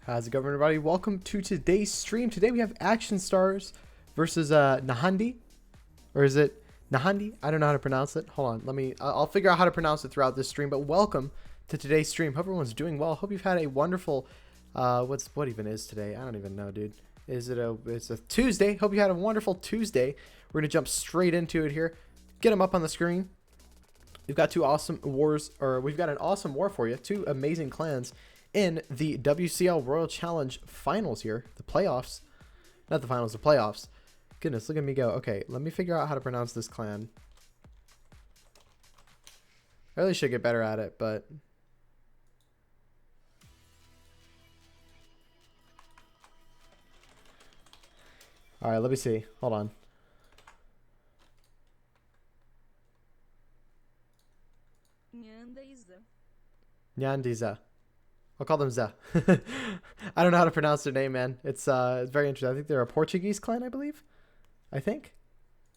How's it going, everybody? Welcome to today's stream. Today we have Action Stars versus Nhandei, or is it Nhandei? I don't know how to pronounce it. Hold on, I'll figure out how to pronounce it throughout this stream. But welcome to today's stream. Hope everyone's doing well. Hope you've had a wonderful. What even is today? I don't even know, dude. It's a Tuesday. Hope you had a wonderful Tuesday. We're gonna jump straight into it here. Get them up on the screen. We've got we've got an awesome war for you. Two amazing clans in the WCL Royal Challenge finals here. The playoffs. Not the finals, the playoffs. Goodness, look at me go. Okay, let me figure out how to pronounce this clan. I really should get better at it, but... Alright, let me see. Hold on. Nhandei. I'll call them Za. I don't know how to pronounce their name, man. It's very interesting. I think they're a Portuguese clan, I believe. I think.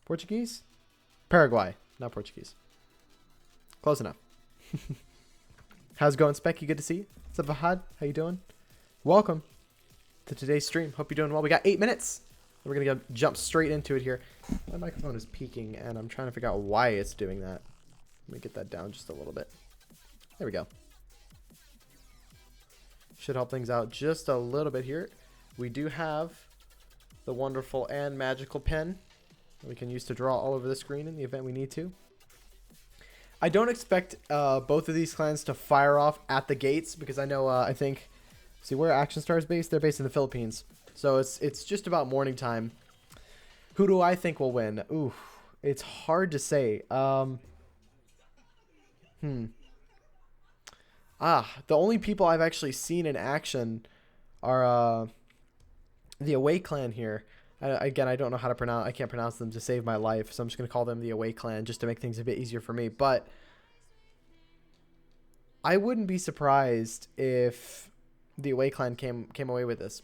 Portuguese? Paraguay, not Portuguese. Close enough. How's it going, Specky? Good to see you. What's up, Fahad? How you doing? Welcome to today's stream. Hope you're doing well. We got 8 minutes. We're going to jump straight into it here. My microphone is peaking, and I'm trying to figure out why it's doing that. Let me get that down just a little bit. There we go. Should help things out just a little bit here. We do have the wonderful and magical pen that we can use to draw all over the screen in the event we need to. I don't expect both of these clans to fire off at the gates because I know I think, see where Action Star is based? They're based in the Philippines. So it's just about morning time. Who do I think will win? Ooh, it's hard to say. The only people I've actually seen in action are the Away Clan here. Again, I don't know how to pronounce. I can't pronounce them to save my life, so I'm just gonna call them the Away Clan just to make things a bit easier for me. But I wouldn't be surprised if the Away Clan came away with this,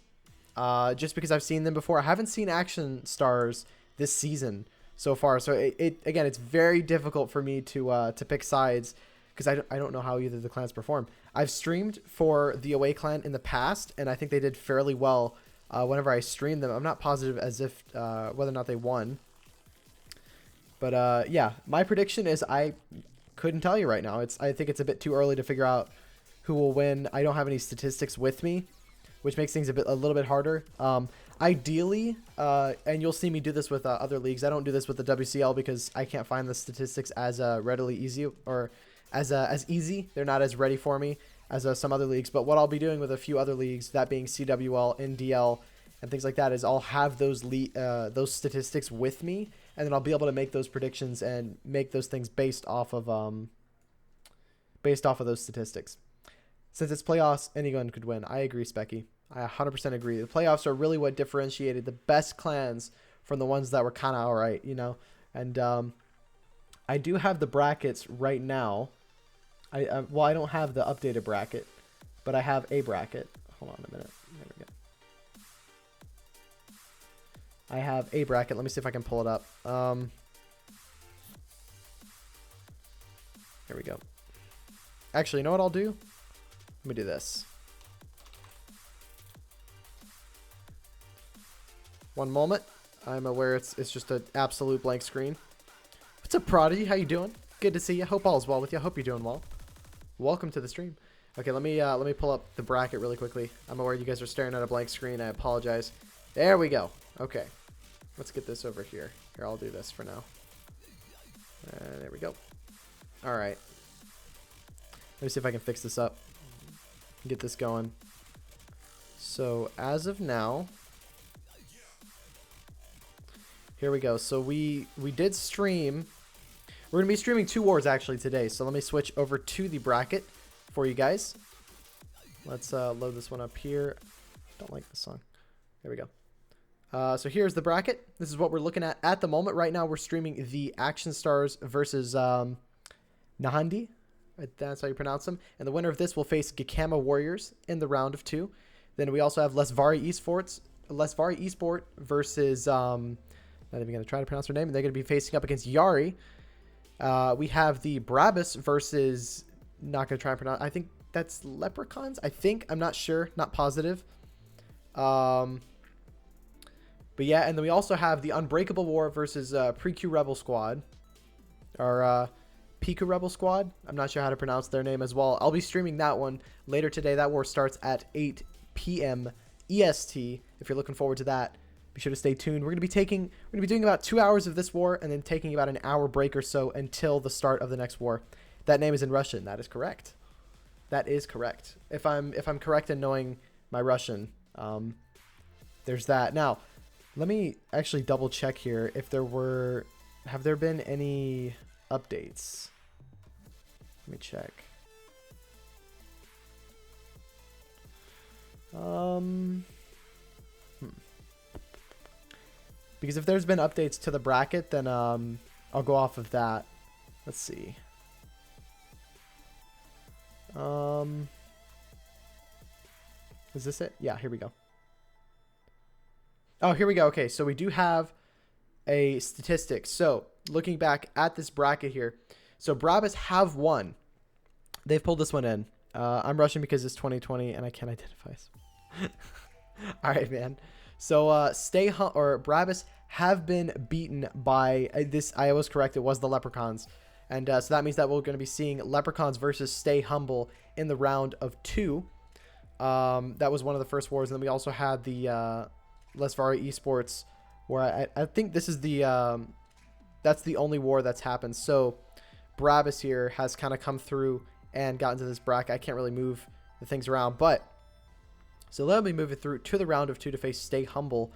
just because I've seen them before. I haven't seen Action Stars this season so far, so again, it's very difficult for me to pick sides. Because I don't know how either of the clans perform. I've streamed for the Away Clan in the past, and I think they did fairly well whenever I streamed them. I'm not positive as if whether or not they won. But yeah, my prediction is I couldn't tell you right now. I think it's a bit too early to figure out who will win. I don't have any statistics with me, which makes things a little bit harder. Ideally, and you'll see me do this with other leagues. I don't do this with the WCL because I can't find the statistics as readily easy or as easy. They're not as ready for me as some other leagues. But what I'll be doing with a few other leagues, that being CWL, NDL, and things like that, is I'll have those statistics with me, and then I'll be able to make those predictions and make those things based off of those statistics. Since it's playoffs, anyone could win. I agree, Specky. I 100% agree. The playoffs are really what differentiated the best clans from the ones that were kind of alright, you know. And I do have the brackets right now. Well, I don't have the updated bracket, but I have a bracket. Hold on a minute. There we go. I have a bracket. Let me see if I can pull it up. Here we go. Actually, you know what I'll do? Let me do this. One moment. I'm aware it's just an absolute blank screen. What's up, Prodigy? How you doing? Good to see you. Hope all is well with you. Hope you're doing well. Welcome to the stream. Okay, let me pull up the bracket really quickly. I'm aware you guys are staring at a blank screen. I apologize. There we go. Okay, let's get this over here. Here, I'll do this for now. There we go. All right. Let me see if I can fix this up. Get this going. So as of now, here we go. So we did stream. We're going to be streaming 2 wars actually today. So let me switch over to the bracket for you guys. Let's load this one up here. Don't like this song. There we go. So here's the bracket. This is what we're looking at the moment. Right now we're streaming the Action Stars versus Nhandei. That's how you pronounce them. And the winner of this will face Gakama Warriors in the round of 2. Then we also have Lesvari Esport versus... not even going to try to pronounce her name. And they're going to be facing up against Yari. We have the Brabus versus, not going to try and pronounce, I think that's Leprechauns, I think, I'm not sure, not positive. But yeah, and then we also have the Unbreakable War versus Pre-Q Rebel Squad. Or Piku Rebel Squad. I'm not sure how to pronounce their name as well. I'll be streaming that one later today. That war starts at 8 p.m. EST. If you're looking forward to that, be sure to stay tuned. We're gonna be doing about 2 hours of this war and then taking about an hour break or so until the start of the next war. That name is in Russian. That is correct. That is correct. If I'm correct in knowing my Russian, there's that. Now, let me actually double check here if have there been any updates? Let me check. Because if there's been updates to the bracket, then I'll go off of that. Let's see. Is this it? Yeah, here we go. Oh, here we go. Okay, so we do have a statistic. So looking back at this bracket here, so Brabus have won. They've pulled this one in. I'm rushing because it's 2020 and I can't identify. All right, man. So Brabus have been beaten by this. I was correct. It was the Leprechauns. And so that means that we're going to be seeing Leprechauns versus Stay Humble in the round of 2. That was one of the first wars. And then we also had the Lesvari Esports, where I think this is that's the only war that's happened. So Brabus here has kind of come through and gotten to this bracket. I can't really move the things around, but so let me move it through to the round of 2 to face Stay Humble,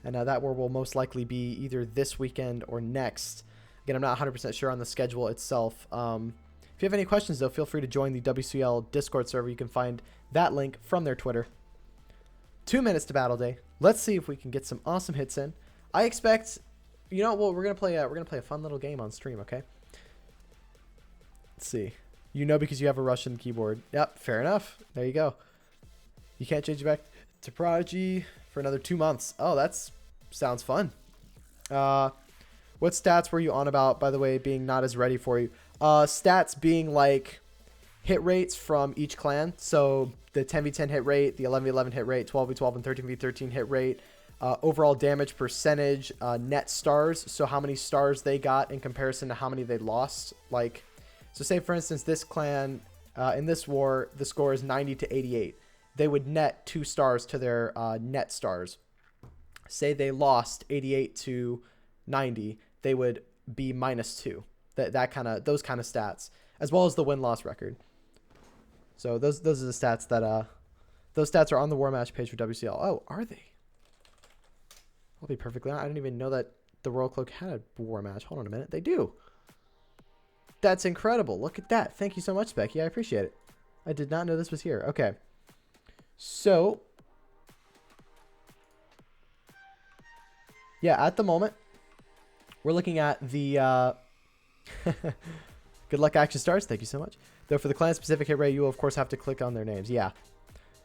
and that war will most likely be either this weekend or next. Again, I'm not 100% sure on the schedule itself. If you have any questions, though, feel free to join the WCL Discord server. You can find that link from their Twitter. 2 minutes to battle day. Let's see if we can get some awesome hits in. I expect, you know, well, we're gonna play a fun little game on stream. Okay. Let's see. You know, because you have a Russian keyboard. Yep, fair enough. There you go. You can't change it back to Prodigy for another 2 months. Oh, sounds fun. What stats were you on about, by the way, being not as ready for you? Stats being like hit rates from each clan. So the 10v10 hit rate, the 11v11 hit rate, 12v12 and 13v13 hit rate, overall damage percentage, net stars. So how many stars they got in comparison to how many they lost. Like, so say for instance, this clan in this war, the score is 90 to 88. They would net 2 stars to their net stars. Say they lost 88 to 90, they would be -2. Those kind of stats, as well as the win-loss record. So those are the stats that those stats are on the war match page for WCL. Oh, are they? I'll be perfectly honest. I didn't even know that the Royal Cloak had a war match. Hold on a minute. They do. That's incredible. Look at that. Thank you so much, Becky. I appreciate it. I did not know this was here. Okay. So, yeah, at the moment, we're looking at the good luck action stars. Thank you so much. Though for the clan specific hit rate, you will of course have to click on their names. Yeah.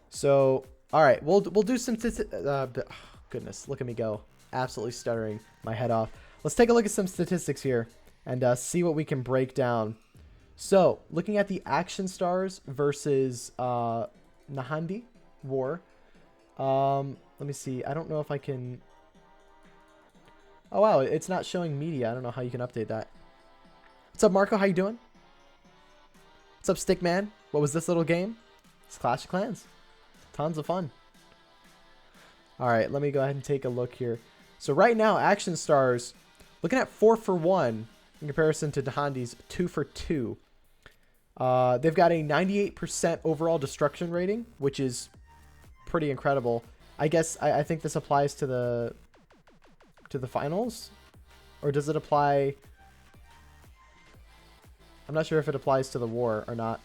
So, all right, we'll do some goodness, look at me go. Absolutely stuttering my head off. Let's take a look at some statistics here and see what we can break down. So, looking at the action stars versus Nhandei war. Let me see. I don't know if I can. Oh wow, it's not showing media. I don't know how you can update that. What's up, Marco? How you doing? What's up, Stickman? What was this little game? It's Clash of Clans. Tons of fun. All right, let me go ahead and take a look here. So right now, action stars looking at 4 for 1 in comparison to Nhandei's 2 for 2. They've got a 98% overall destruction rating, which is pretty incredible. I guess I think this applies to the finals, or does it apply? I'm not sure if it applies to the war or not.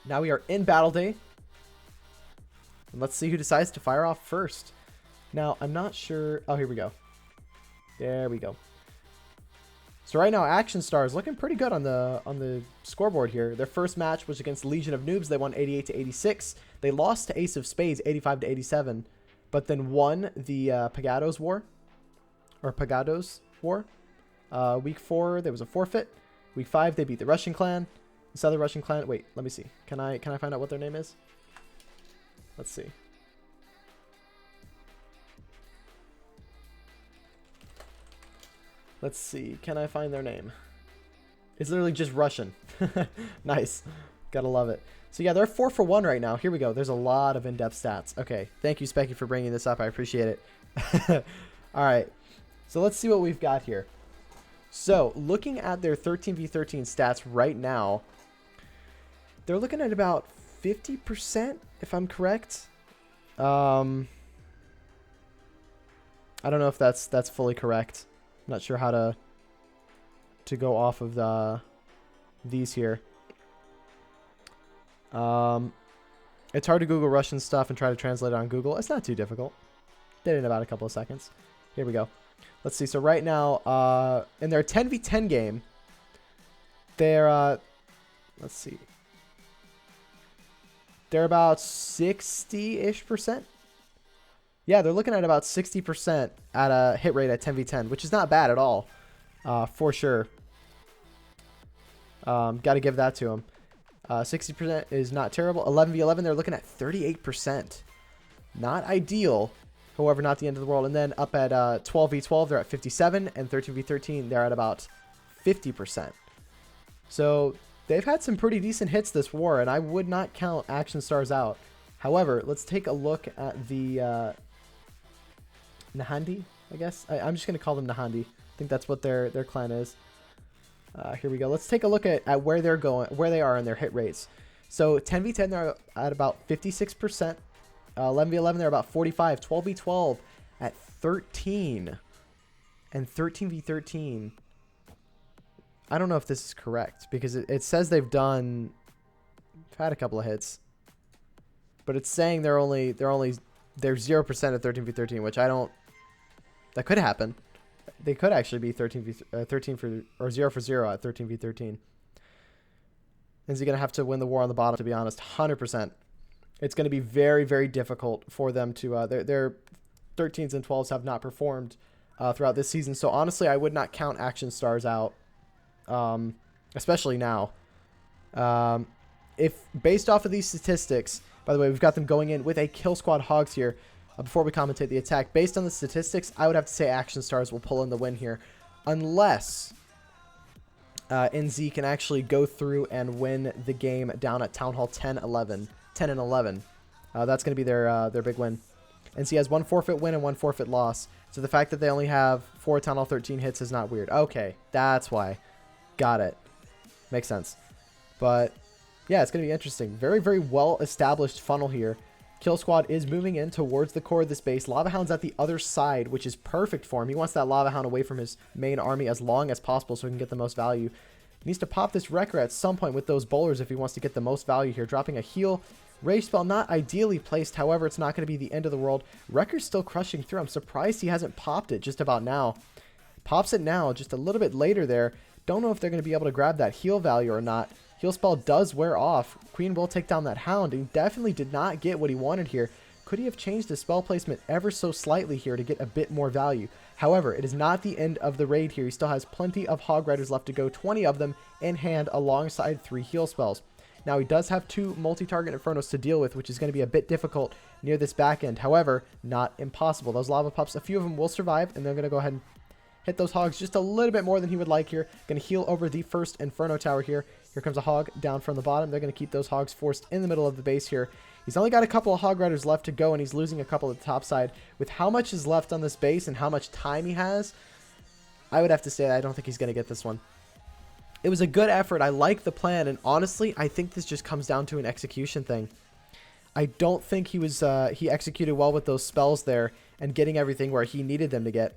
Now we are in battle day, and let's see who decides to fire off first. Now I'm not sure. Oh, here we go. There we go. So right now, Action Stars looking pretty good on the scoreboard here. Their first match was against Legion of Noobs. They won 88 to 86. They lost to Ace of Spades 85 to 87, but then won the Pagados War, or Pagados War. Week 4 there was a forfeit. Week 5 they beat the Russian clan. This other Russian clan. Wait, let me see. Can I find out what their name is? Let's see. Let's see. Can I find their name? It's literally just Russian. Nice. Gotta love it. So yeah, they're 4 for 1 right now. Here we go. There's a lot of in-depth stats. Okay. Thank you, Specky, for bringing this up. I appreciate it. All right. So let's see what we've got here. So looking at their 13v13 stats right now, they're looking at about 50%, if I'm correct. I don't know if that's fully correct. I'm not sure how to go off of these here. It's hard to Google Russian stuff and try to translate it on Google. It's not too difficult. Did it in about a couple of seconds. Here we go. Let's see. So right now, in their 10v10 game, they're let's see. They're about 60-ish%. Yeah, they're looking at about 60% at a hit rate at 10v10, which is not bad at all, for sure. Got to give that to them. 60% is not terrible. 11v11, they're looking at 38%. Not ideal, however, not the end of the world. And then up at 12v12, they're at 57, and 13v13, they're at about 50%. So they've had some pretty decent hits this war, and I would not count Action Stars out. However, let's take a look at the Nhandei, I guess. I'm just going to call them Nhandei. I think that's what their clan is. Here we go. Let's take a look at where they're going, where they are in their hit rates. So 10v10, they're at about 56%. 11v11, they're about 45. 12v12 at 13. And 13v13. I don't know if this is correct because it says they've had a couple of hits, but it's saying they're 0% at 13v13, which I don't. That could happen. They could actually be 13 for or 0 for 0 at 13v13. Is he gonna have to win the war on the bottom? To be honest, 100%. It's going to be very, very difficult for them to. Their 13s and 12s have not performed throughout this season, so honestly, I would not count Action Stars out, especially now. If based off of these statistics, by the way, we've got them going in with a Kill Squad Hogs here. Before we commentate the attack, based on the statistics, I would have to say Action Stars will pull in the win here, unless NZ can actually go through and win the game down at Town Hall 10 and 11. That's going to be their big win. NZ has 1 forfeit win and 1 forfeit loss, so the fact that they only have 4 Town Hall 13 hits is not weird. Okay, that's why. Got it. Makes sense. But yeah, it's going to be interesting. Very, very well established funnel here. Kill Squad is moving in towards the core of this base. Lava Hound's at the other side, which is perfect for him. He wants that Lava Hound away from his main army as long as possible so he can get the most value. He needs to pop this Wrecker at some point with those bowlers if he wants to get the most value here. Dropping a heal. Rage spell not ideally placed. However, it's not going to be the end of the world. Wrecker's still crushing through. I'm surprised he hasn't popped it just about now. Pops it now, just a little bit later there. Don't know if they're going to be able to grab that heal value or not. Heal spell does wear off. Queen will take down that Hound. He definitely did not get what he wanted here. Could he have changed his spell placement ever so slightly here to get a bit more value? However, it is not the end of the raid here. He still has plenty of Hog Riders left to go, 20 of them in hand alongside 3 heal spells. Now, he does have 2 multi-target Infernos to deal with, which is going to be a bit difficult near this back end. However, not impossible. Those Lava Pups, a few of them will survive, and they're going to go ahead and hit those Hogs just a little bit more than he would like here. Going to heal over the first Inferno Tower here. Here comes a Hog down from the bottom. They're going to keep those Hogs forced in the middle of the base here. He's only got a couple of Hog Riders left to go, and he's losing a couple at the top side. With how much is left on this base and how much time he has, I would have to say I don't think he's going to get this one. It was a good effort. I like the plan, and honestly, I think this just comes down to an execution thing. I don't think he executed well with those spells there and getting everything where he needed them to get.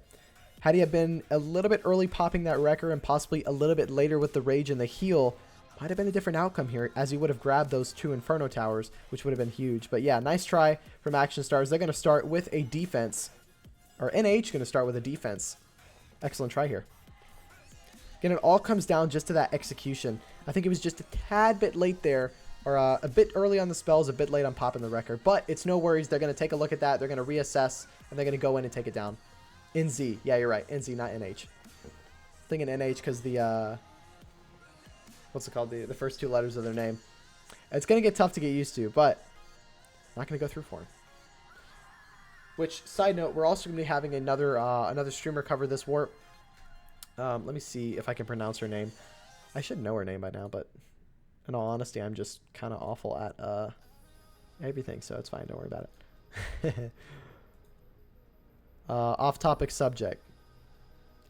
Had he have been a little bit early popping that Wrecker and possibly a little bit later with the Rage and the heal, might have been a different outcome here, as he would have grabbed those 2 Inferno Towers, which would have been huge. But yeah, nice try from Action Stars. They're going to start with a defense, or NH going to start with a defense. Excellent try here. Again, it all comes down just to that execution. I think it was just a tad bit late there, or a bit early on the spells, a bit late on popping the Wrecker. But it's no worries. They're going to take a look at that. They're going to reassess, and they're going to go in and take it down. NZ. Yeah, you're right. NZ, not NH. Thinking NH because the, what's it called? The first 2 letters of their name. It's going to get tough to get used to, but not going to go through for him. Which, side note, we're also going to be having another streamer cover this war. Let me see if I can pronounce her name. I should know her name by now, but in all honesty, I'm just kind of awful at everything, so it's fine. Don't worry about it. Off-topic subject.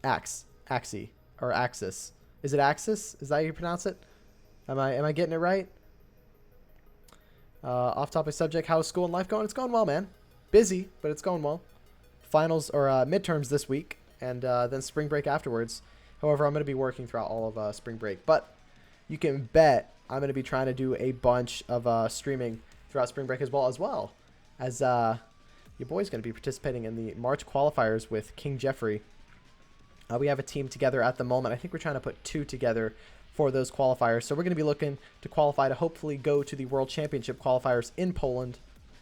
Axie, or Axis. Is it Axis? Is that how you pronounce it? Am I getting it right? Off-topic subject. How's school and life going? It's going well, man. Busy, but it's going well. Finals or midterms this week, and then spring break afterwards. However, I'm going to be working throughout all of spring break. But you can bet I'm going to be trying to do a bunch of streaming throughout spring break as well. As your boy's going to be participating in the March qualifiers with King Jeffrey. We have a team together at the moment. I think we're trying to put 2 together for those qualifiers. So we're going to be looking to qualify to hopefully go to the World Championship qualifiers in Poland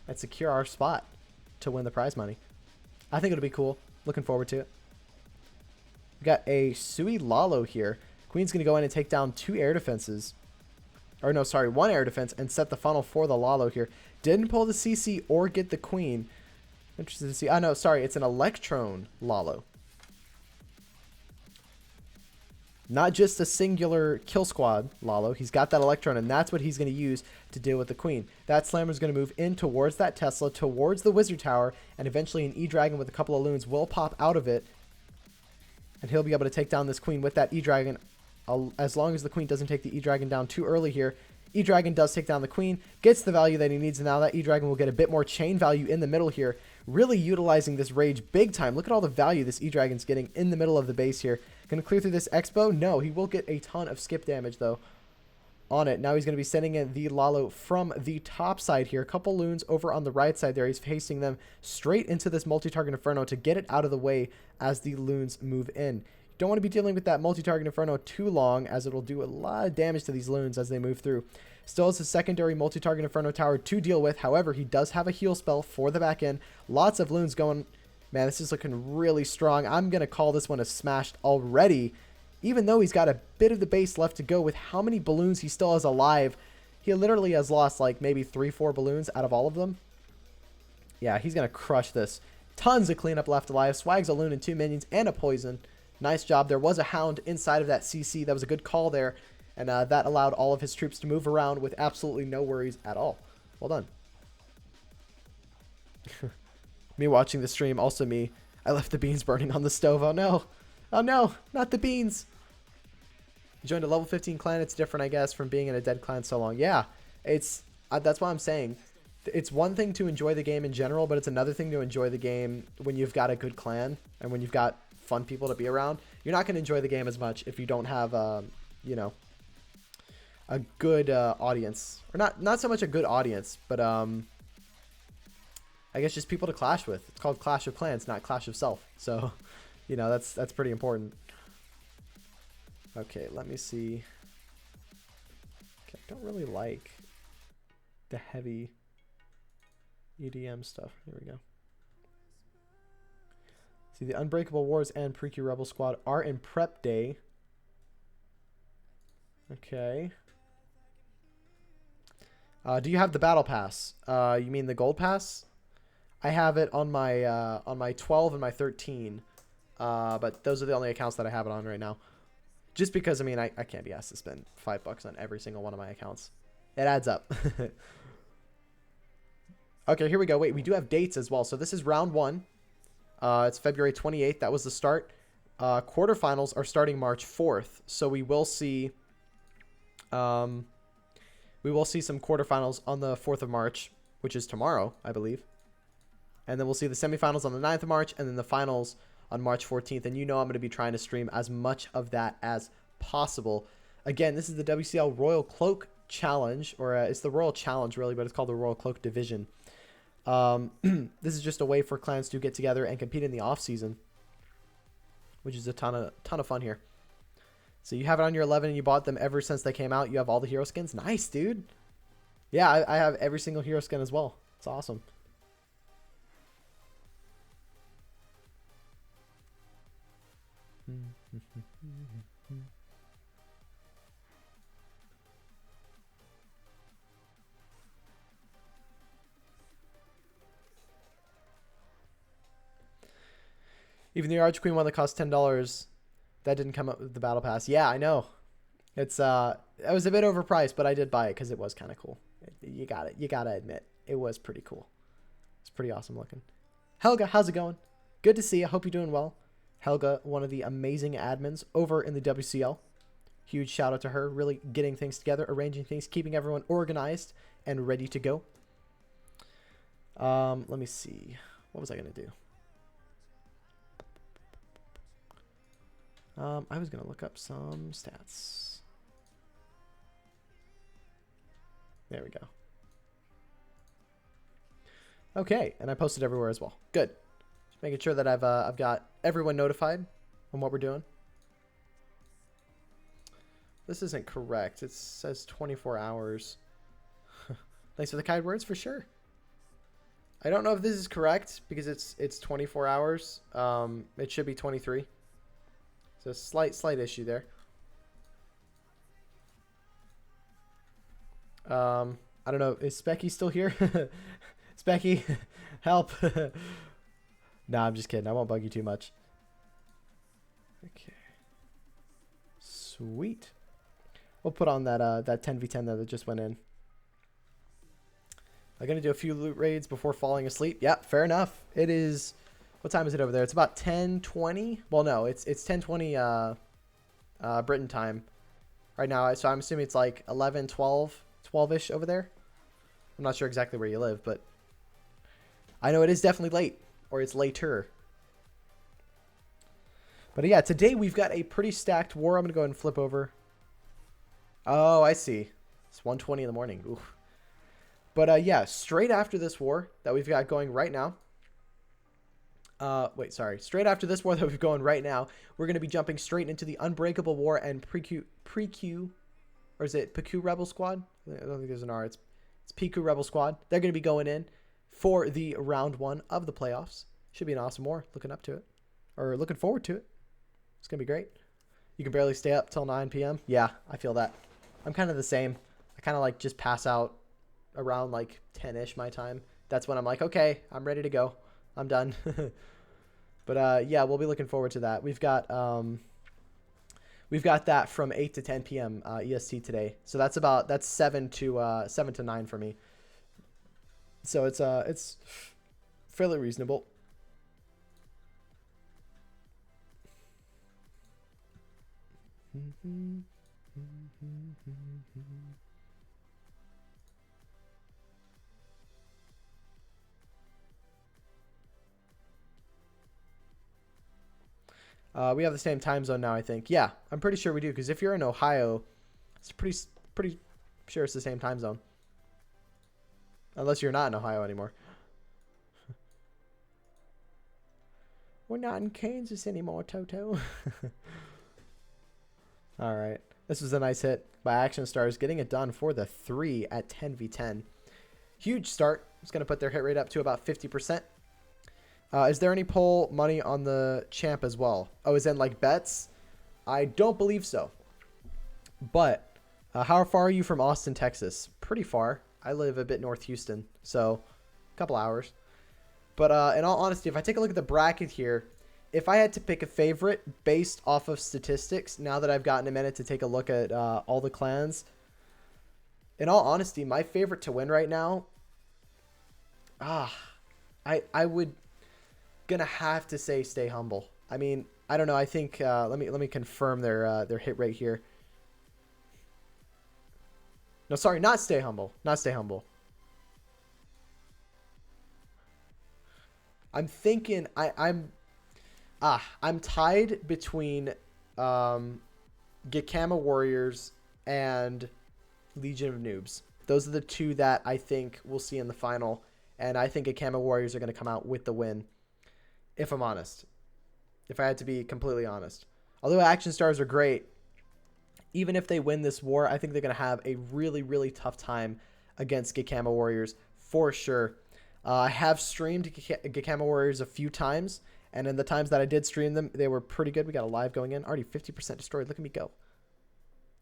and secure our spot to win the prize money. I think it'll be cool. Looking forward to it. We got a Sui Lalo here. Queen's going to go in and take down 2 air defenses. Or no, sorry, 1 air defense and set the funnel for the Lalo here. Didn't pull the CC or get the Queen. Interested to see. Oh, no, sorry. It's an Electron Lalo. Not just a singular kill squad Lalo. He's got that Electron, and that's what he's going to use to deal with the Queen. That Slammer's going to move in towards that Tesla, towards the Wizard Tower, and eventually an E-Dragon with a couple of loons will pop out of it. And he'll be able to take down this Queen with that E-Dragon, as long as the Queen doesn't take the E-Dragon down too early here. E-Dragon does take down the Queen, gets the value that he needs, and now that E-Dragon will get a bit more chain value in the middle here, really utilizing this Rage big time. Look at all the value this E-Dragon's getting in the middle of the base here. Going to clear through this Expo? No, he will get a ton of skip damage, though, on it. Now he's going to be sending in the Lalo from the top side here. A couple loons over on the right side there. He's facing them straight into this multi-target Inferno to get it out of the way as the loons move in. You don't want to be dealing with that multi-target Inferno too long, as it'll do a lot of damage to these loons as they move through. Still has a secondary multi-target Inferno tower to deal with. However, he does have a heal spell for the back end. Lots of loons going. Man, this is looking really strong. I'm going to call this one a smashed already. Even though he's got a bit of the base left to go with how many balloons he still has alive. He literally has lost like maybe 3-4 balloons out of all of them. Yeah, he's going to crush this. Tons of cleanup left alive. Swags a loon and 2 minions and a poison. Nice job. There was a hound inside of that CC. That was a good call there. And that allowed all of his troops to move around with absolutely no worries at all. Well done. Me watching the stream, also me. I left the beans burning on the stove. Oh no. Oh no, not the beans. You joined a level 15 clan. It's different, I guess, from being in a dead clan so long. Yeah, it's that's what I'm saying. It's one thing to enjoy the game in general, but it's another thing to enjoy the game when you've got a good clan and when you've got fun people to be around. You're not going to enjoy the game as much if you don't have, you know, a good audience. Or not so much a good audience, but I guess just people to clash with. It's called Clash of Clans, not Clash of Self. So, you know, that's pretty important. Okay, let me see. Okay, I don't really like the heavy EDM stuff. Here we go. See, the Unbreakable Wars and Precure Rebel Squad are in prep day. Okay. Do you have the battle pass? You mean the gold pass? I have it on my 12 and my 13, but those are the only accounts that I have it on right now. Just because, I mean, I can't be asked to spend $5 on every single one of my accounts. It adds up. Okay, here we go. Wait, we do have dates as well. So this is round 1. It's February 28th. That was the start. Quarterfinals are starting March 4th. So we will see some quarterfinals on the 4th of March, which is tomorrow, I believe. And then we'll see the semifinals on the 9th of March, and then the finals on March 14th. And you know I'm going to be trying to stream as much of that as possible. Again, this is the WCL Royal Cloak Challenge, or it's the Royal Challenge, really, but it's called the Royal Cloak Division. This is just a way for clans to get together and compete in the off-season, which is a ton of fun here. So you have it on your 11, and you bought them ever since they came out. You have all the hero skins. Nice, dude. Yeah, I have every single hero skin as well. It's awesome. Even the Arch Queen one that costs $10 That didn't come up with the battle pass. Yeah, I know. It was a bit overpriced, but I did buy it because it was kind of cool. You got it. You gotta admit, it was pretty cool. It's pretty awesome looking. Helga, how's it going? Good to see you. Hope you're doing well. Helga, one of the amazing admins over in the WCL. Huge shout out to her. Really getting things together, arranging things, keeping everyone organized and ready to go. Let me see. What was I gonna do? I was gonna look up some stats. There we go. Okay, and I posted everywhere as well. Good. Just making sure that I've got everyone notified on what we're doing. This isn't correct. It says 24 hours. Thanks for the kind words, for sure. I don't know if this is correct because it's 24 hours. It should be 23. So slight issue there. I don't know. Is Specky still here? Specky, help. Nah, I'm just kidding. I won't bug you too much. Okay. Sweet. We'll put on that that 10v10 that just went in. I'm going to do a few loot raids before falling asleep. Yeah, fair enough. It is... What time is it over there? It's about 10:20. Well, no, it's 10:20 Britain time right now. So I'm assuming it's like 11, 12-ish over there. I'm not sure exactly where you live, but I know it is definitely late, or it's later. But yeah, today we've got a pretty stacked war. I'm going to go ahead and flip over. Oh, I see. It's 1:20 in the morning. Oof. But yeah, straight after this war that we've got going right now. Wait, sorry. Straight after this war that we're going right now, we're going to be jumping straight into the Unbreakable War and Pre-Q, or is it PQ Rebel Squad? I don't think there's an R. It's PQ Rebel Squad. They're going to be going in for the round 1 of the playoffs. Should be an awesome war. Looking up to it, or looking forward to it. It's going to be great. You can barely stay up till 9 p.m. Yeah, I feel that. I'm kind of the same. I kind of like just pass out around like 10-ish my time. That's when I'm like, okay, I'm ready to go. I'm done. But yeah, we'll be looking forward to that. We've got that from 8 to 10 p.m. EST today. So that's 7 to 9 for me. So it's fairly reasonable. We have the same time zone now, I think. Yeah, I'm pretty sure we do, because if you're in Ohio, it's pretty sure it's the same time zone. Unless you're not in Ohio anymore. We're not in Kansas anymore, Toto. All right. This was a nice hit by Action Stars, getting it done for the 3 at 10v10. Huge start. It's going to put their hit rate up to about 50%. Is there any poll money on the champ as well? Oh, is that like bets? I don't believe so. But how far are you from Austin, Texas? Pretty far. I live a bit north Houston, so a couple hours. But in all honesty, if I take a look at the bracket here, if I had to pick a favorite based off of statistics, now that I've gotten a minute to take a look at all the clans, in all honesty, my favorite to win right now, I would gonna have to say Stay Humble. I mean, I don't know. I think let me confirm their hit rate here. No, sorry, not Stay Humble. Not Stay Humble. I'm thinking I'm tied between Gekama Warriors and Legion of Noobs. Those are the two that I think we'll see in the final, and I think Gekama Warriors are going to come out with the win, if I'm honest. If I had to be completely honest. Although Action Stars are great, even if they win this war, I think they're going to have a really, really tough time against Gekama Warriors for sure. I have streamed Gekama Warriors a few times, and in the times that I did stream them, they were pretty good. We got a live going in. Already 50% destroyed. Look at me go.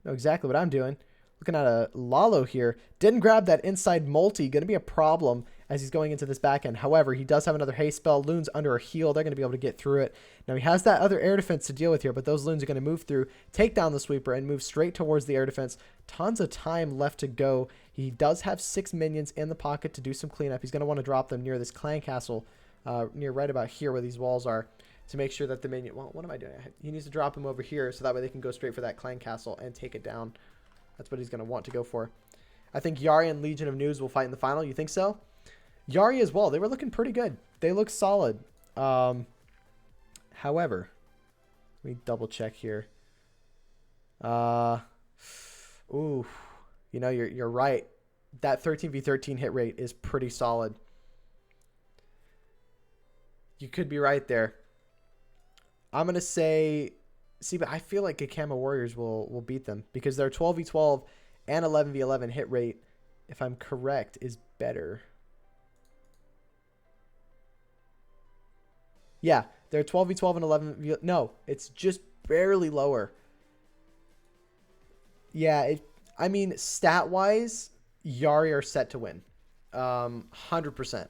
Know exactly what I'm doing. Looking at a Lalo here. Didn't grab that inside multi. Going to be a problem as he's going into this back end. However, he does have another haste spell. Loons under a heal. They're going to be able to get through it. Now, he has that other air defense to deal with here, but those loons are going to move through, take down the sweeper, and move straight towards the air defense. Tons of time left to go. He does have 6 minions in the pocket to do some cleanup. He's going to want to drop them near this clan castle, near right about here where these walls are, to make sure that the minion... Well, what am I doing? He needs to drop them over here so that way they can go straight for that clan castle and take it down. That's what he's going to want to go for. I think Yari and Legion of Noobs will fight in the final. You think so? Yari as well. They were looking pretty good. They look solid. However, let me double check here. Ooh, you know, you're right. That 13v13 hit rate is pretty solid. You could be right there. I'm going to say... See, but I feel like Gakama Warriors will beat them because their 12v12 and 11v11 hit rate, if I'm correct, is better. Yeah, they're 12v12 and 11v... No, it's just barely lower. Yeah, I mean, stat-wise, Yari are set to win. 100%.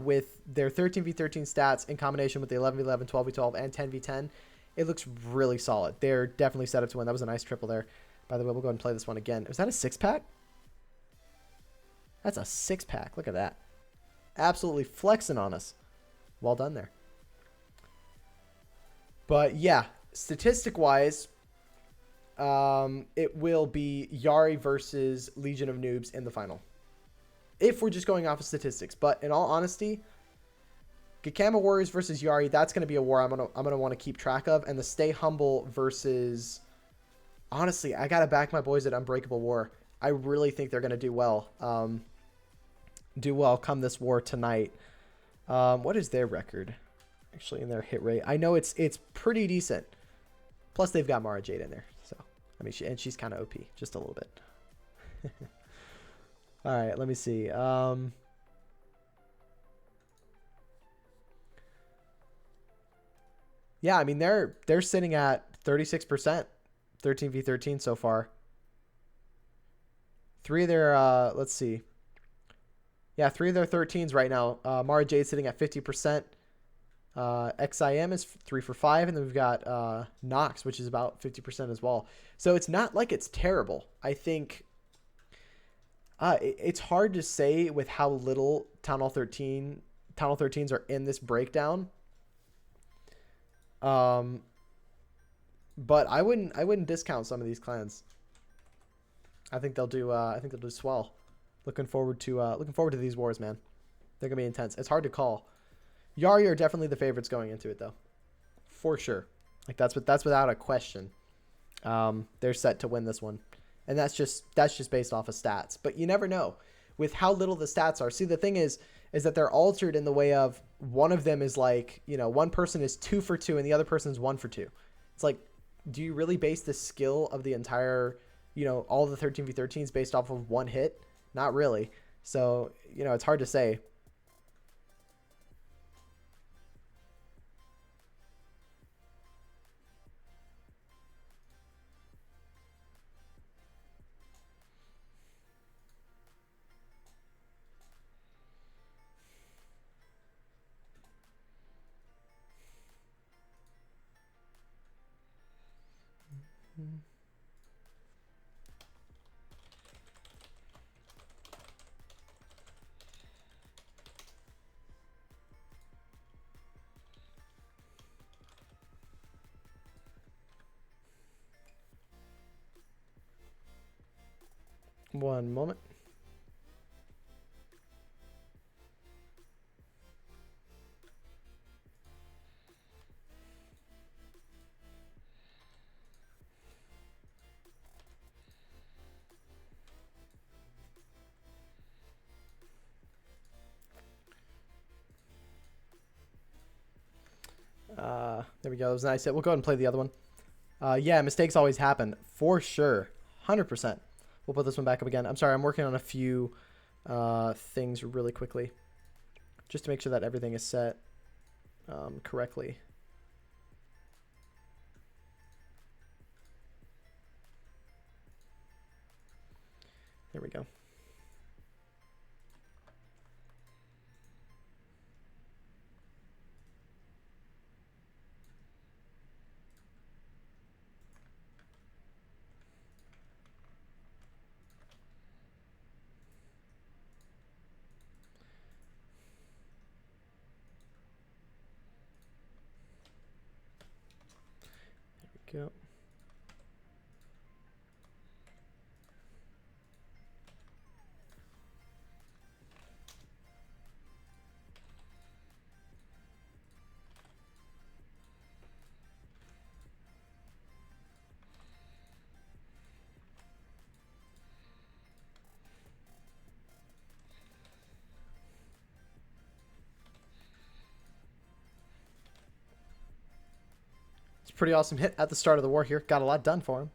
With their 13v13 stats in combination with the 11v11, 12v12, and 10v10, it looks really solid. They're definitely set up to win. That was a nice triple there. By the way, we'll go ahead and play this one again. Was that a 6-pack? That's a 6-pack. Look at that. Absolutely flexing on us. Well done there. But yeah, statistic-wise, it will be Yari versus Legion of Noobs in the final. If we're just going off of statistics. But in all honesty, Gakama Warriors versus Yari, that's going to be a war I'm gonna want to keep track of. And the Stay Humble versus... Honestly, I got to back my boys at Unbreakable War. I really think they're going to do well. Do well come this war tonight. What is their record? Actually, in their hit rate. I know it's pretty decent. Plus, they've got Mara Jade in there. So, I mean, she's kind of OP. Just a little bit. All right, let me see. Yeah, I mean, they're sitting at 36%. 13v13 so far. 3 of their, let's see. Yeah, 3 of their 13s right now. Mara Jade sitting at 50%. XIM is 3 for 5. And then we've got Nox, which is about 50% as well. So it's not like it's terrible. I think it's hard to say with how little Town Hall 13s are in this breakdown. But I wouldn't discount some of these clans. I think they'll do swell. Looking forward to these wars, man. They're gonna be intense. It's hard to call. Yari are definitely the favorites going into it though. For sure. Like that's without a question. They're set to win this one. And that's just based off of stats. But you never know with how little the stats are. See, the thing is that they're altered in the way of one of them is like, you know, one person is 2 for 2 and the other person is 1 for 2. It's like, do you really base the skill of the entire, you know, all the 13v13s based off of one hit? Not really. So, you know, it's hard to say. One moment. There we go. That was nice. We'll go ahead and play the other one. Yeah, mistakes always happen. For sure. 100%. We'll put this one back up again. I'm sorry, I'm working on a few things really quickly. Just to make sure that everything is set correctly. There we go. go. It's a pretty awesome hit at the start of the war here. Got a lot done for him.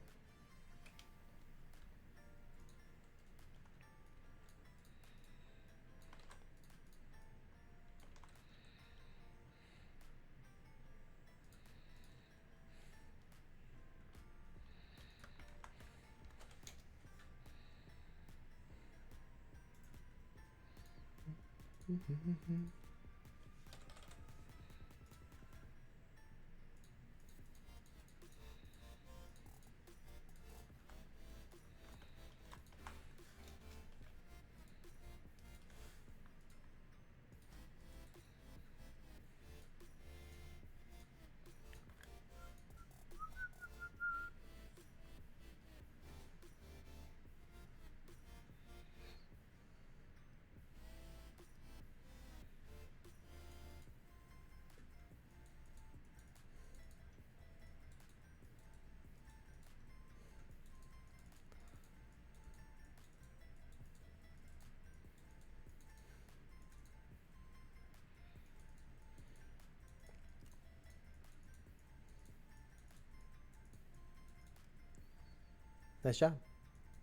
Nice job.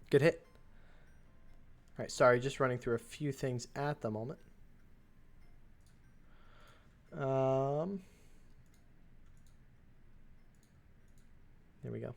Good hit. All right, sorry, just running through a few things at the moment. There we go.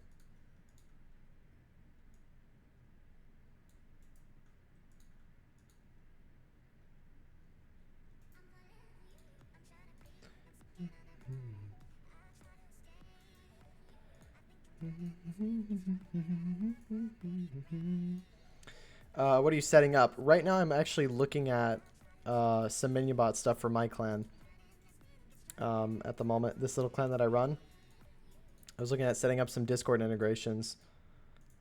What are you setting up? Right now I'm actually looking at some minion bot stuff for my clan. At the moment, this little clan that I run, I was looking at setting up some Discord integrations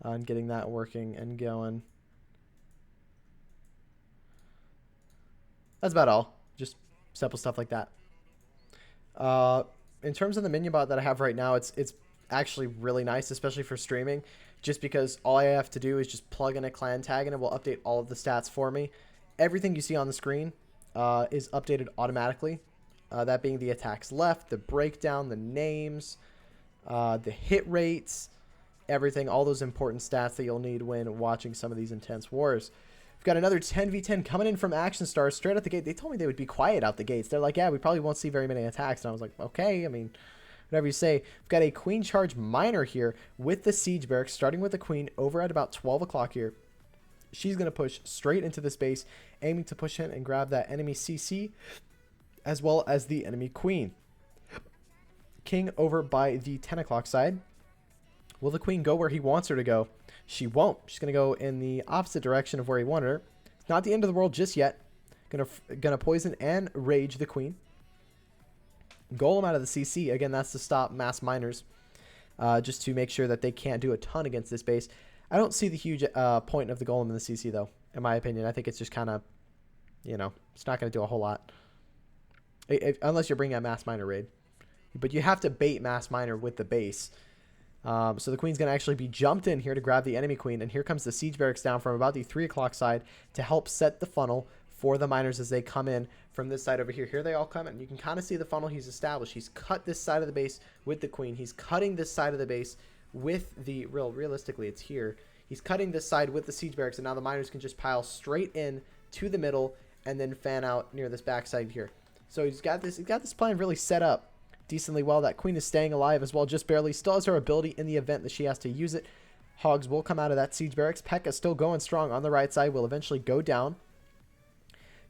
and getting that working and going. That's about all. Just simple stuff like that. In terms of the minion bot that I have right now, it's actually really nice, especially for streaming, just because all I have to do is just plug in a clan tag and it will update all of the stats for me. Everything you see on the screen is updated automatically. That being the attacks left, the breakdown, the names, the hit rates, everything, all those important stats that you'll need when watching some of these intense wars. We've got another 10v10 coming in from Action Stars straight out the gate. They told me they would be quiet out the gates. They're like, yeah, we probably won't see very many attacks. And I was like, okay, I mean, whatever you say. We've got a Queen Charge Miner here with the Siege Barracks, starting with the Queen over at about 12 o'clock here. She's going to push straight into this base, aiming to push in and grab that enemy CC, as well as the enemy Queen. King over by the 10 o'clock side. Will the Queen go where he wants her to go? She won't. She's going to go in the opposite direction of where he wanted her. Not the end of the world just yet. Gonna poison and rage the Queen. Golem out of the CC. Again, that's to stop mass miners. Just to make sure that they can't do a ton against this base. I don't see the huge point of the Golem in the CC, though, in my opinion. I think it's just kind of, you know, it's not going to do a whole lot. Unless you're bringing a mass miner raid. But you have to bait mass miner with the base. So the Queen's going to actually be jumped in here to grab the enemy Queen. And here comes the Siege Barracks down from about the 3 o'clock side to help set the funnel for the miners as they come in from this side over here. Here they all come in. You can kind of see the funnel he's established. He's cut this side of the base with the Queen. He's cutting this side of the base with the... realistically, it's here. He's cutting this side with the Siege Barracks, and now the miners can just pile straight in to the middle and then fan out near this backside here. So he's got this plan really set up decently well. That Queen is staying alive as well, just barely. Still has her ability in the event that she has to use it. Hogs will come out of that Siege Barracks. P.E.K.K.A still going strong on the right side. Will eventually go down.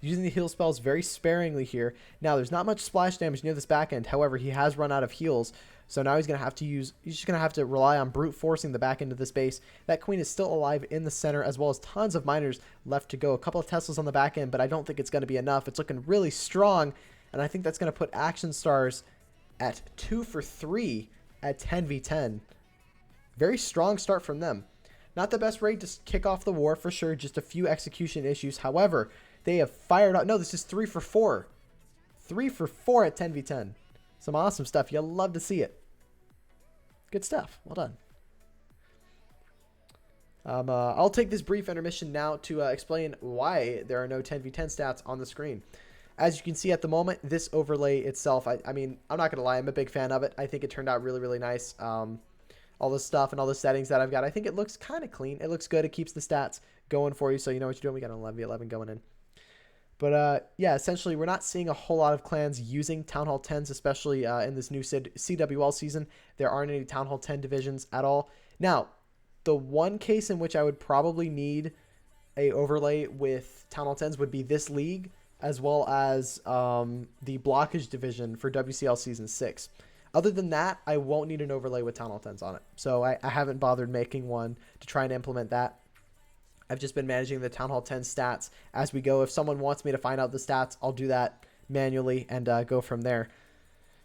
Using the heal spells very sparingly here. Now, there's not much splash damage near this back end. However, he has run out of heals. So now he's going to have to use... he's just going to have to rely on brute forcing the back end of this base. That Queen is still alive in the center, as well as tons of miners left to go. A couple of Teslas on the back end, but I don't think it's going to be enough. It's looking really strong, and I think that's going to put Action Stars at 2 for 3 at 10v10. Very strong start from them. Not the best rate to kick off the war for sure. Just a few execution issues. However, they have fired up. No, this is 3 for 4. 3 for 4 at 10v10. Some awesome stuff. You'll love to see it. Good stuff. Well done. I'll take this brief intermission now to explain why there are no 10v10 stats on the screen. As you can see at the moment, this overlay itself, I mean, I'm not going to lie, I'm a big fan of it. I think it turned out really, really nice. All this stuff and all the settings that I've got, I think it looks kind of clean. It looks good. It keeps the stats going for you, so you know what you're doing. We got an 11v11 going in. But yeah, essentially, we're not seeing a whole lot of clans using Town Hall 10s, especially in this new CWL season. There aren't any Town Hall 10 divisions at all. Now, the one case in which I would probably need a overlay with Town Hall 10s would be this league, as well as the blockage division for WCL Season 6. Other than that, I won't need an overlay with Town Hall 10s on it. So I haven't bothered making one to try and implement that. I've just been managing the Town Hall 10 stats as we go. If someone wants me to find out the stats, I'll do that manually and go from there.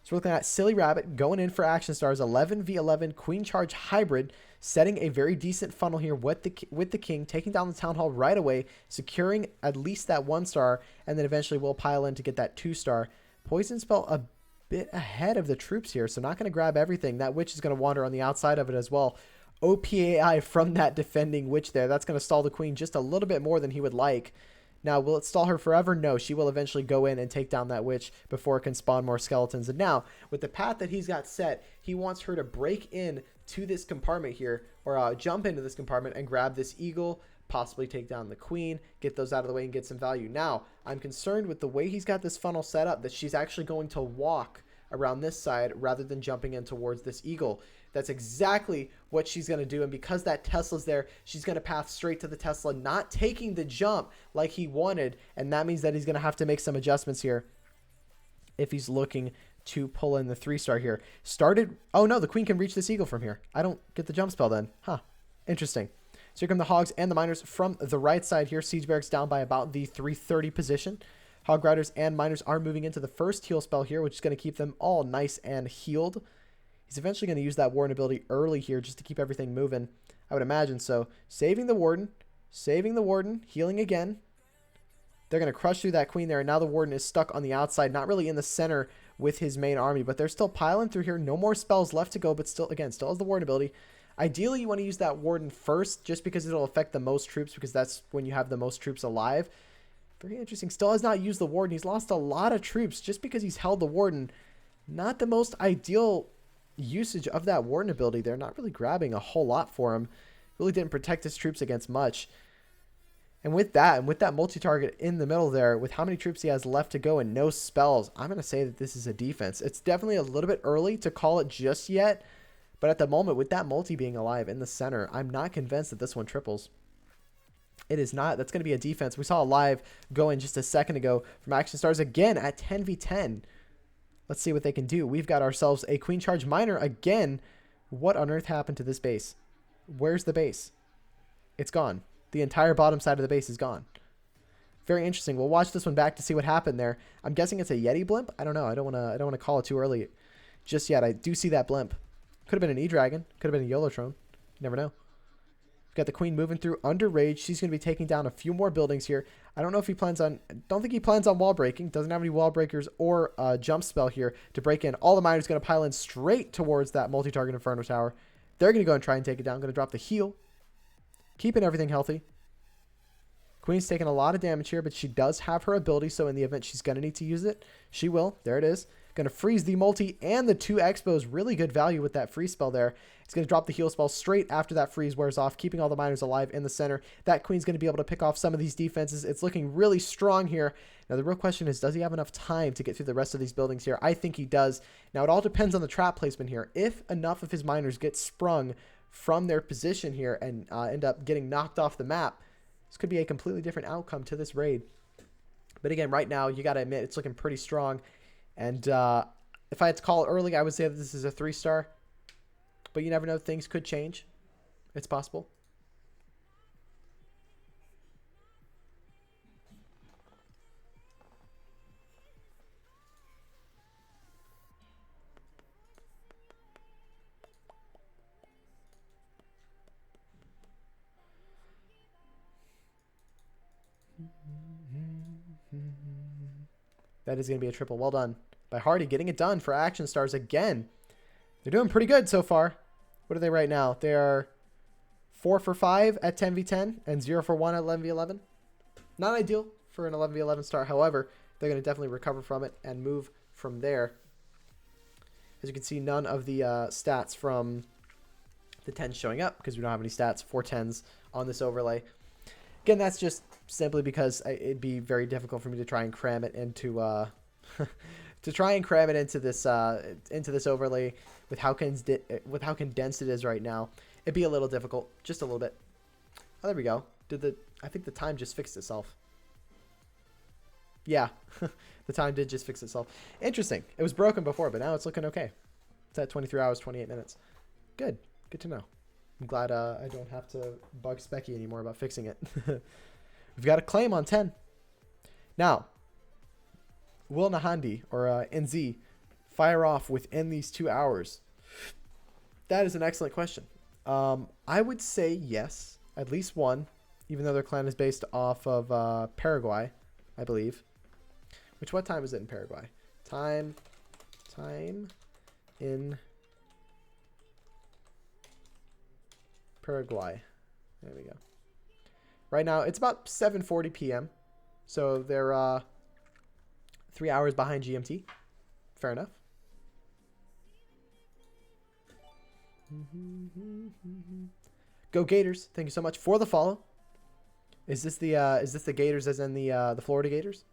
So we're looking at Silly Rabbit going in for Action Stars, 11v11 Queen Charge Hybrid, setting a very decent funnel here with the King, taking down the Town Hall right away, securing at least that 1-star, and then eventually we'll pile in to get that 2-star. Poison Spell a bit ahead of the troops here, so not going to grab everything. That Witch is going to wander on the outside of it as well. OPAI from that defending Witch there. That's going to stall the Queen just a little bit more than he would like. Now, will it stall her forever? No, she will eventually go in and take down that Witch before it can spawn more skeletons. And now, with the path that he's got set, he wants her to break in to this compartment here, or jump into this compartment and grab this Eagle, possibly take down the Queen, get those out of the way and get some value. Now, I'm concerned with the way he's got this funnel set up that she's actually going to walk around this side rather than jumping in towards this Eagle. That's exactly what she's going to do. And because that Tesla's there, she's going to path straight to the Tesla, not taking the jump like he wanted. And that means that he's going to have to make some adjustments here if he's looking to pull in the 3-star here. Started. Oh, no, the Queen can reach this Eagle from here. I don't get the jump spell then. Huh. Interesting. So here come the Hogs and the Miners from the right side here. Siege Barracks down by about the 330 position. Hog Riders and Miners are moving into the first heal spell here, which is going to keep them all nice and healed. He's eventually going to use that Warden ability early here just to keep everything moving. I would imagine so. Saving the Warden, healing again. They're going to crush through that Queen there, and now the Warden is stuck on the outside, not really in the center with his main army, but they're still piling through here. No more spells left to go, but still, again, still has the Warden ability. Ideally, you want to use that Warden first just because it'll affect the most troops, because that's when you have the most troops alive. Very interesting. Still has not used the Warden. He's lost a lot of troops just because he's held the Warden. Not the most ideal usage of that Warden ability. They're not really grabbing a whole lot for him. Really didn't protect his troops against much. And with that multi-target in the middle there, with how many troops he has left to go and no spells, I'm going to say that this is a defense. It's definitely a little bit early to call it just yet, but at the moment, with that multi being alive in the center, I'm not convinced that this one triples. It is not. That's going to be a defense. We saw a live go in just a second ago from Action Stars again at 10v10. Let's see what they can do. We've got ourselves a Queen Charge Miner again. What on earth happened to this base? Where's the base? It's gone. The entire bottom side of the base is gone. Very interesting. We'll watch this one back to see what happened there. I'm guessing it's a Yeti blimp. I don't know. I don't want to call it too early just yet. I do see that blimp. Could have been an E-Dragon. Could have been a Yolotron. You never know. We've got the Queen moving through under rage. She's going to be taking down a few more buildings here. I don't know if he plans on... don't think he plans on wall breaking. Doesn't have any wall breakers or jump spell here to break in. All the Miners going to pile in straight towards that multi-target Inferno Tower. They're going to go and try and take it down. Going to drop the heal. Keeping everything healthy. Queen's taking a lot of damage here, but she does have her ability, so in the event she's going to need to use it, she will. There it is. Going to freeze the multi and the 2 expos. Really good value with that freeze spell there. It's going to drop the heal spell straight after that freeze wears off, keeping all the Miners alive in the center. That Queen's going to be able to pick off some of these defenses. It's looking really strong here. Now, the real question is, does he have enough time to get through the rest of these buildings here? I think he does. Now, it all depends on the trap placement here. If enough of his Miners get sprung from their position here and end up getting knocked off the map, this could be a completely different outcome to this raid. But again, right now, you got to admit, it's looking pretty strong. And if I had to call it early, I would say that this is a 3-star. But you never know. Things could change. It's possible. That is going to be a triple. Well done by Hardy, getting it done for Action Stars again. They're doing pretty good so far. What are they right now? They are 4 for 5 at 10v10 and 0 for 1 at 11v11. Not ideal for an 11v11 start. However, they're going to definitely recover from it and move from there. As you can see, none of the stats from the 10s showing up because we don't have any stats for 10s on this overlay. Again, that's just simply because it'd be very difficult for me to try and cram it into this overlay with how condensed it is right now. It'd be a little difficult, just a little bit. Oh, there we go. I think the time just fixed itself. Yeah, the time did just fix itself. Interesting. It was broken before, but now it's looking okay. It's at 23 hours, 28 minutes. Good. Good to know. I'm glad I don't have to bug Specky anymore about fixing it. We've got a claim on 10. Now, will Nhandei or NZ fire off within these 2 hours? That is an excellent question. I would say yes, at least one, even though their clan is based off of Paraguay, I believe. What time is it in Paraguay? Time in Paraguay. There we go. Right now, it's about 7:40 p.m. So they're 3 hours behind GMT. Fair enough. Go Gators! Thank you so much for the follow. Is this the Gators as in the Florida Gators?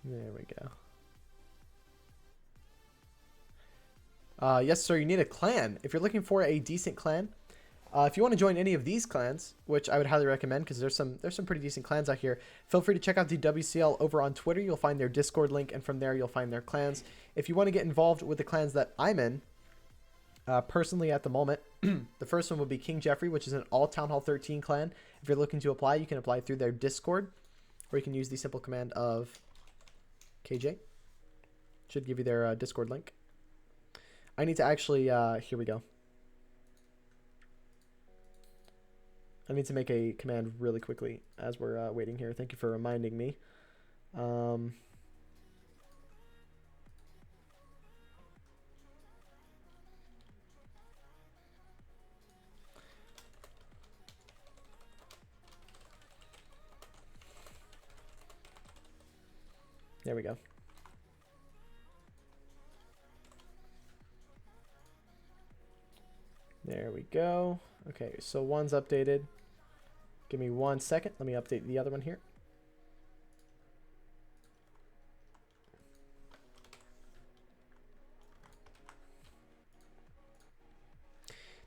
There we go. Yes, sir. You need a clan. If you're looking for a decent clan, if you want to join any of these clans, which I would highly recommend because there's some pretty decent clans out here, feel free to check out the WCL over on Twitter. You'll find their Discord link, and from there you'll find their clans. If you want to get involved with the clans that I'm in, personally at the moment, the first one would be King Jeffrey, which is an all Town Hall 13 clan. If you're looking to apply, you can apply through their Discord, or you can use the simple command of KJ. Should give you their Discord link. I need to actually, here we go. I need to make a command really quickly as we're waiting here. Thank you for reminding me. There we go. There we go. Okay, so one's updated. Give me 1 second. Let me update the other one here.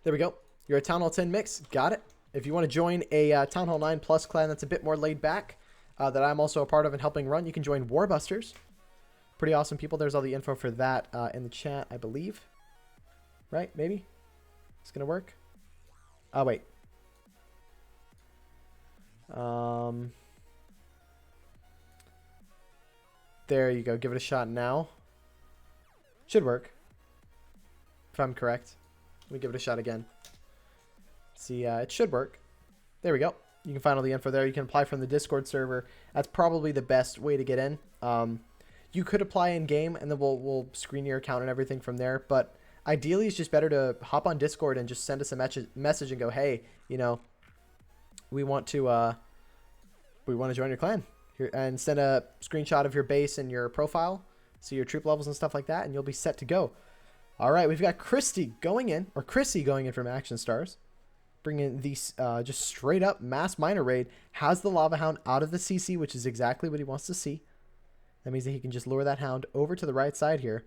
There we go. You're a Town Hall 10 mix. Got it. If you want to join a Town Hall 9 Plus clan that's a bit more laid back, that I'm also a part of and helping run, you can join Warbusters. Pretty awesome people. There's all the info for that in the chat, I believe. Right? Maybe? It's going to work? Oh, wait. There you go. Give it a shot now. Should work. If I'm correct. Let me give it a shot again. See, it should work. There we go. You can find all the info there. You can apply from the Discord server. That's probably the best way to get in. You could apply in game, and then we'll screen your account and everything from there. But ideally, it's just better to hop on Discord and just send us a message and go, hey, you know, we want to join your clan here, and send a screenshot of your base and your profile, see your troop levels and stuff like that, and you'll be set to go. All right, we've got Chrissy going in from Action Stars. Bringing these just straight up mass miner raid. Has the Lava Hound out of the CC, which is exactly what he wants to see. That means that he can just lure that hound over to the right side here.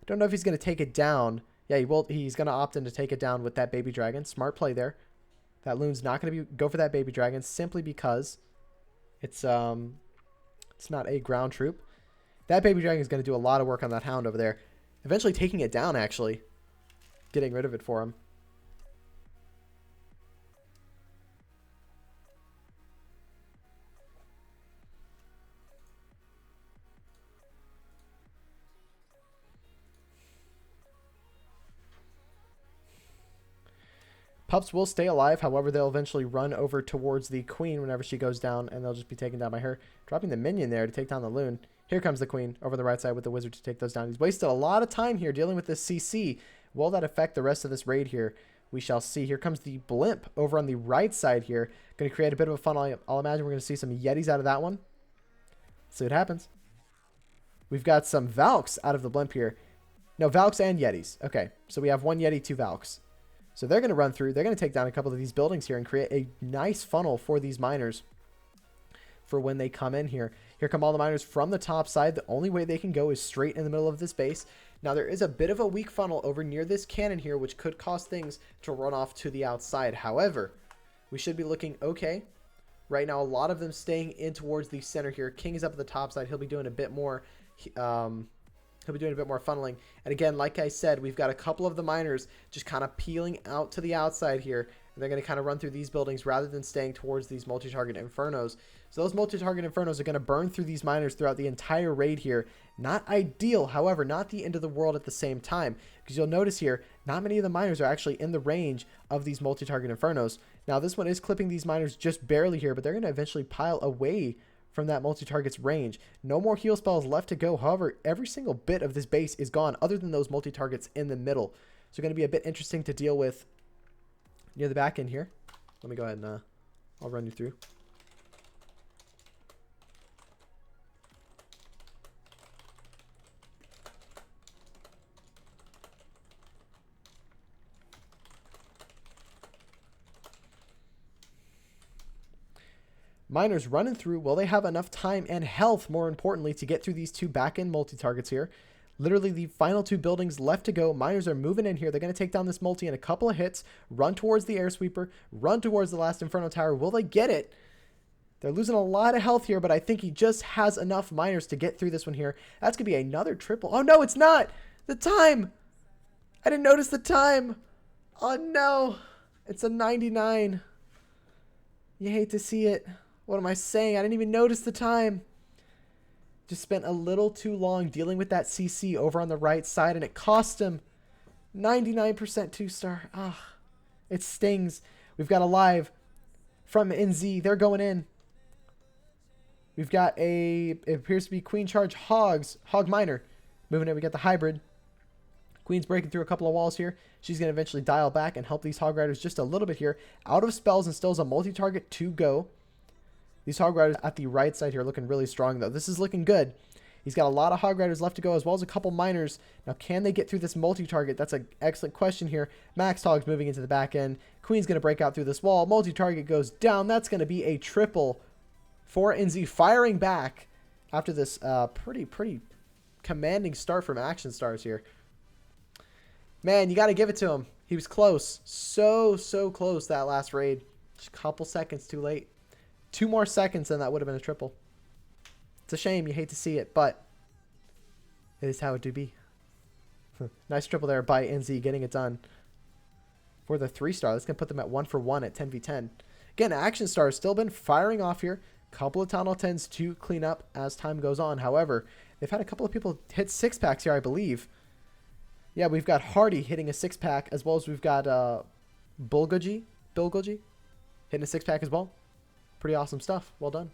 I don't know if he's going to take it down Yeah, he will. He's going to opt in to take it down with that baby dragon. Smart play there. That loon's not going to go for that baby dragon simply because it's not a ground troop. That baby dragon is going to do a lot of work on that hound over there. Eventually taking it down, actually. Getting rid of it for him. Pups will stay alive. However, they'll eventually run over towards the queen whenever she goes down, and they'll just be taken down by her. Dropping the minion there to take down the loon. Here comes the queen over the right side with the wizard to take those down. He's wasted a lot of time here dealing with this CC. Will that affect the rest of this raid here? We shall see. Here comes the blimp over on the right side here. Going to create a bit of a funnel. I'll imagine we're going to see some Yetis out of that one. See what happens. We've got some Valks out of the blimp here. No, Valks and Yetis. Okay, so we have one Yeti, two Valks. So they're going to run through. They're going to take down a couple of these buildings here and create a nice funnel for these miners for when they come in here. Here come all the miners from the top side. The only way they can go is straight in the middle of this base. Now, there is a bit of a weak funnel over near this cannon here, which could cause things to run off to the outside. However, we should be looking okay. Right now, a lot of them staying in towards the center here. King is up at the top side. He'll be doing a bit more... He'll be doing a bit more funneling. And again, like I said, we've got a couple of the miners just kind of peeling out to the outside here. And they're going to kind of run through these buildings rather than staying towards these multi-target infernos. So those multi-target infernos are going to burn through these miners throughout the entire raid here. Not ideal, however, not the end of the world at the same time. Because you'll notice here, not many of the miners are actually in the range of these multi-target infernos. Now, this one is clipping these miners just barely here, but they're going to eventually pile away from that multi-target's range. No more heal spells left to go. However, every single bit of this base is gone other than those multi-targets in the middle. So going to be a bit interesting to deal with near the back end here. Let me go ahead and I'll run you through. Miners running through. Will they have enough time and health, more importantly, to get through these two back-end multi-targets here? Literally the final two buildings left to go. Miners are moving in here. They're going to take down this multi in a couple of hits, run towards the air sweeper, run towards the last Inferno Tower. Will they get it? They're losing a lot of health here, but I think he just has enough miners to get through this one here. That's going to be another triple. Oh, no, it's not. The time. I didn't notice the time. Oh, no. It's a 99. You hate to see it. What am I saying? I didn't even notice the time. Just spent a little too long dealing with that CC over on the right side, and it cost him 99% 2-star. Ah, it stings. We've got a live from NZ. They're going in. We've got it appears to be Queen Charge Hogs, Hog Miner. Moving in, we got the hybrid. Queen's breaking through a couple of walls here. She's going to eventually dial back and help these Hog Riders just a little bit here. Out of spells and still has a multi-target to go. These Hog Riders at the right side here looking really strong, though. This is looking good. He's got a lot of Hog Riders left to go, as well as a couple Miners. Now, can they get through this multi-target? That's an excellent question here. Max Hog's moving into the back end. Queen's going to break out through this wall. Multi-target goes down. That's going to be a triple for NZ, firing back after this pretty commanding start from Action Stars here. Man, you got to give it to him. He was close. So close that last raid. Just a couple seconds too late. 2 more seconds and that would have been a triple. It's a shame. You hate to see it, but it is how it do be. Nice triple there by NZ, getting it done for the 3-star. That's going to put them at 1-for-1 at 10v10. Again, Action Star has still been firing off here. Couple of Town Hall 10s to clean up as time goes on. However, they've had a couple of people hit 6-packs here, I believe. Yeah, we've got Hardy hitting a 6-pack, as well as we've got Bilgoji hitting a 6-pack as well. Pretty awesome stuff. Well done.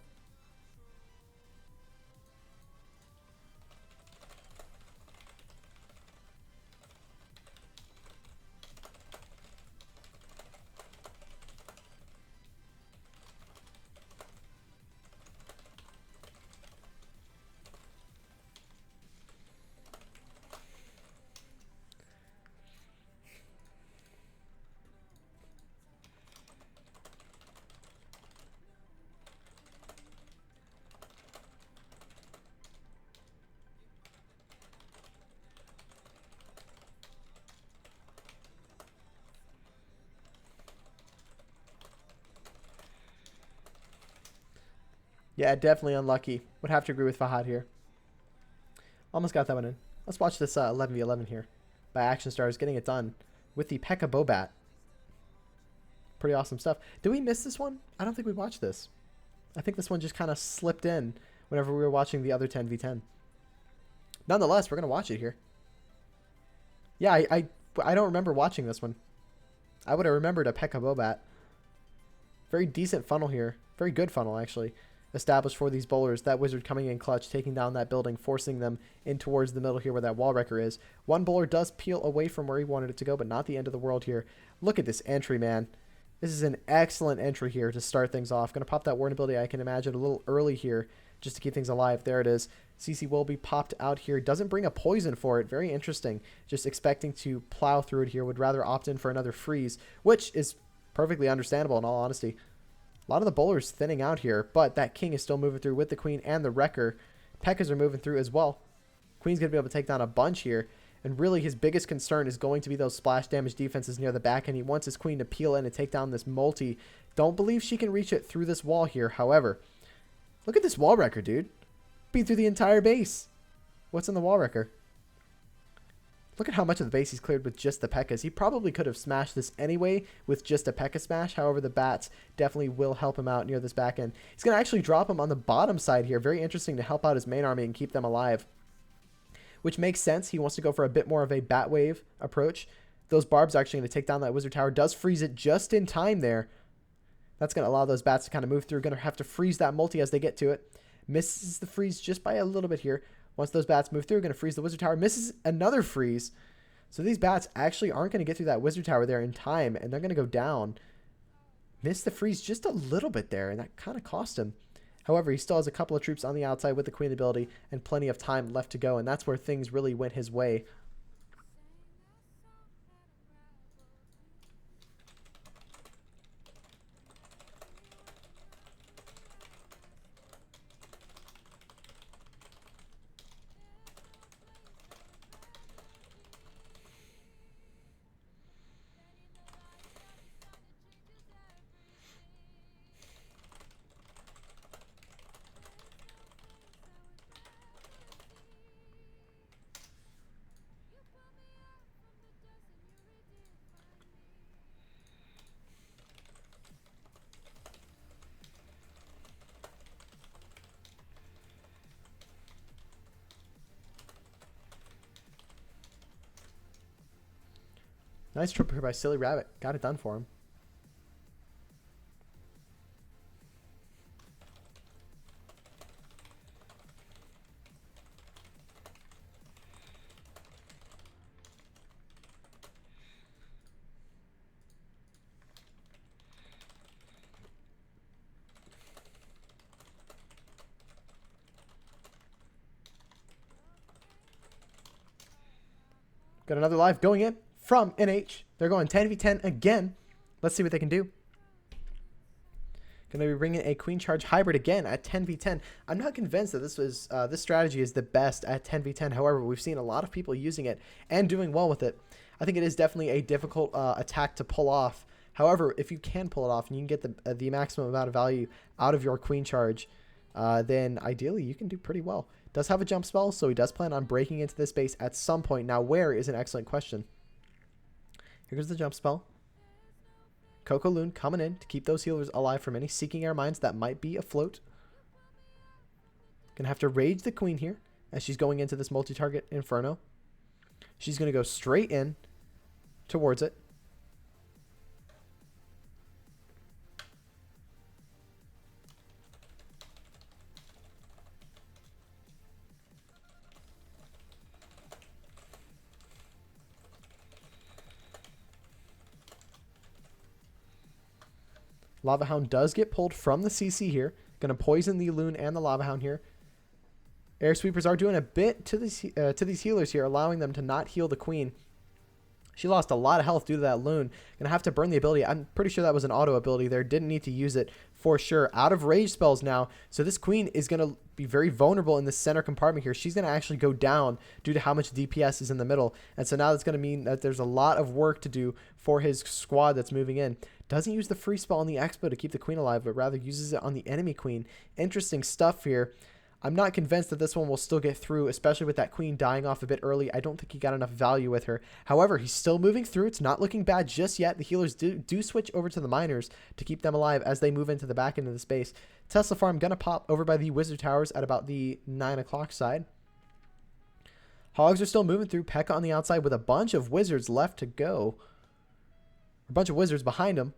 Yeah, definitely unlucky. Would have to agree with Fahad here. Almost got that one in. Let's watch this 11v11 here by Action Stars getting it done with the P.E.K.K.A. Bobat. Pretty awesome stuff. Did we miss this one? I don't think we watched this. I think this one just kind of slipped in whenever we were watching the other 10v10. Nonetheless, we're going to watch it here. Yeah, I don't remember watching this one. I would have remembered a P.E.K.K.A. Bobat. Very decent funnel here. Very good funnel, actually. Established for these bowlers. That wizard coming in clutch, taking down that building, forcing them in towards the middle here where that wall wrecker is. One bowler does peel away from where he wanted it to go, but not the end of the world here. Look at this entry, man. This is an excellent entry here to start things off. Going to pop that warning ability, I can imagine, a little early here just to keep things alive. There it is. CC will be popped out here. Doesn't bring a poison for it. Very interesting. Just expecting to plow through it here. Would rather opt in for another freeze, which is perfectly understandable in all honesty. A lot of the bowlers thinning out here, but that king is still moving through with the queen and the wrecker. P.E.K.K.A.s are moving through as well. Queen's going to be able to take down a bunch here. And really his biggest concern is going to be those splash damage defenses near the back. And he wants his queen to peel in and take down this multi. Don't believe she can reach it through this wall here. However, look at this wall wrecker, dude. Beat through the entire base. What's in the wall wrecker? Look at how much of the base he's cleared with just the P.E.K.K.A.s. He probably could have smashed this anyway with just a P.E.K.K.A. smash. However, the bats definitely will help him out near this back end. He's going to actually drop him on the bottom side here. Very interesting to help out his main army and keep them alive, which makes sense. He wants to go for a bit more of a bat wave approach. Those barbs are actually going to take down that wizard tower. Does freeze it just in time there. That's going to allow those bats to kind of move through. Going to have to freeze that multi as they get to it. Misses the freeze just by a little bit here. Once those bats move through, going to freeze the wizard tower. Misses another freeze. So these bats actually aren't going to get through that wizard tower there in time, and they're going to go down. Missed the freeze just a little bit there, and that kind of cost him. However, he still has a couple of troops on the outside with the queen ability and plenty of time left to go, and that's where things really went his way. Nice trip here by Silly Rabbit. Got it done for him. Got another live going in from NH. They're going 10v10 again. Let's see what they can do. Going to be bringing a Queen Charge Hybrid again at 10v10. I'm not convinced that this strategy is the best at 10v10. However, we've seen a lot of people using it and doing well with it. I think it is definitely a difficult attack to pull off. However, if you can pull it off and you can get the maximum amount of value out of your Queen Charge, then ideally you can do pretty well. Does have a jump spell, so he does plan on breaking into this base at some point. Now, where is an excellent question. Here goes the jump spell. Coco Loon coming in to keep those healers alive from any Seeking Air Mines that might be afloat. Gonna have to rage the queen here as she's going into this multi-target Inferno. She's gonna go straight in towards it. Lava Hound does get pulled from the CC here. Going to poison the Loon and the Lava Hound here. Air Sweepers are doing a bit to these healers here, allowing them to not heal the Queen. She lost a lot of health due to that Loon. Going to have to burn the ability. I'm pretty sure that was an auto ability there. Didn't need to use it for sure. Out of rage spells now. So this Queen is going to be very vulnerable in the center compartment here. She's going to actually go down due to how much DPS is in the middle. And so now that's going to mean that there's a lot of work to do for his squad that's moving in. Doesn't use the free spell on the Expo to keep the queen alive, but rather uses it on the enemy queen. Interesting stuff here. I'm not convinced that this one will still get through, especially with that queen dying off a bit early. I don't think he got enough value with her. However, he's still moving through. It's not looking bad just yet. The healers do switch over to the miners to keep them alive as they move into the back end of the space. Tesla farm going to pop over by the wizard towers at about the 9 o'clock side. Hogs are still moving through. P.E.K.K.A on the outside with a bunch of wizards left to go. A bunch of wizards behind him.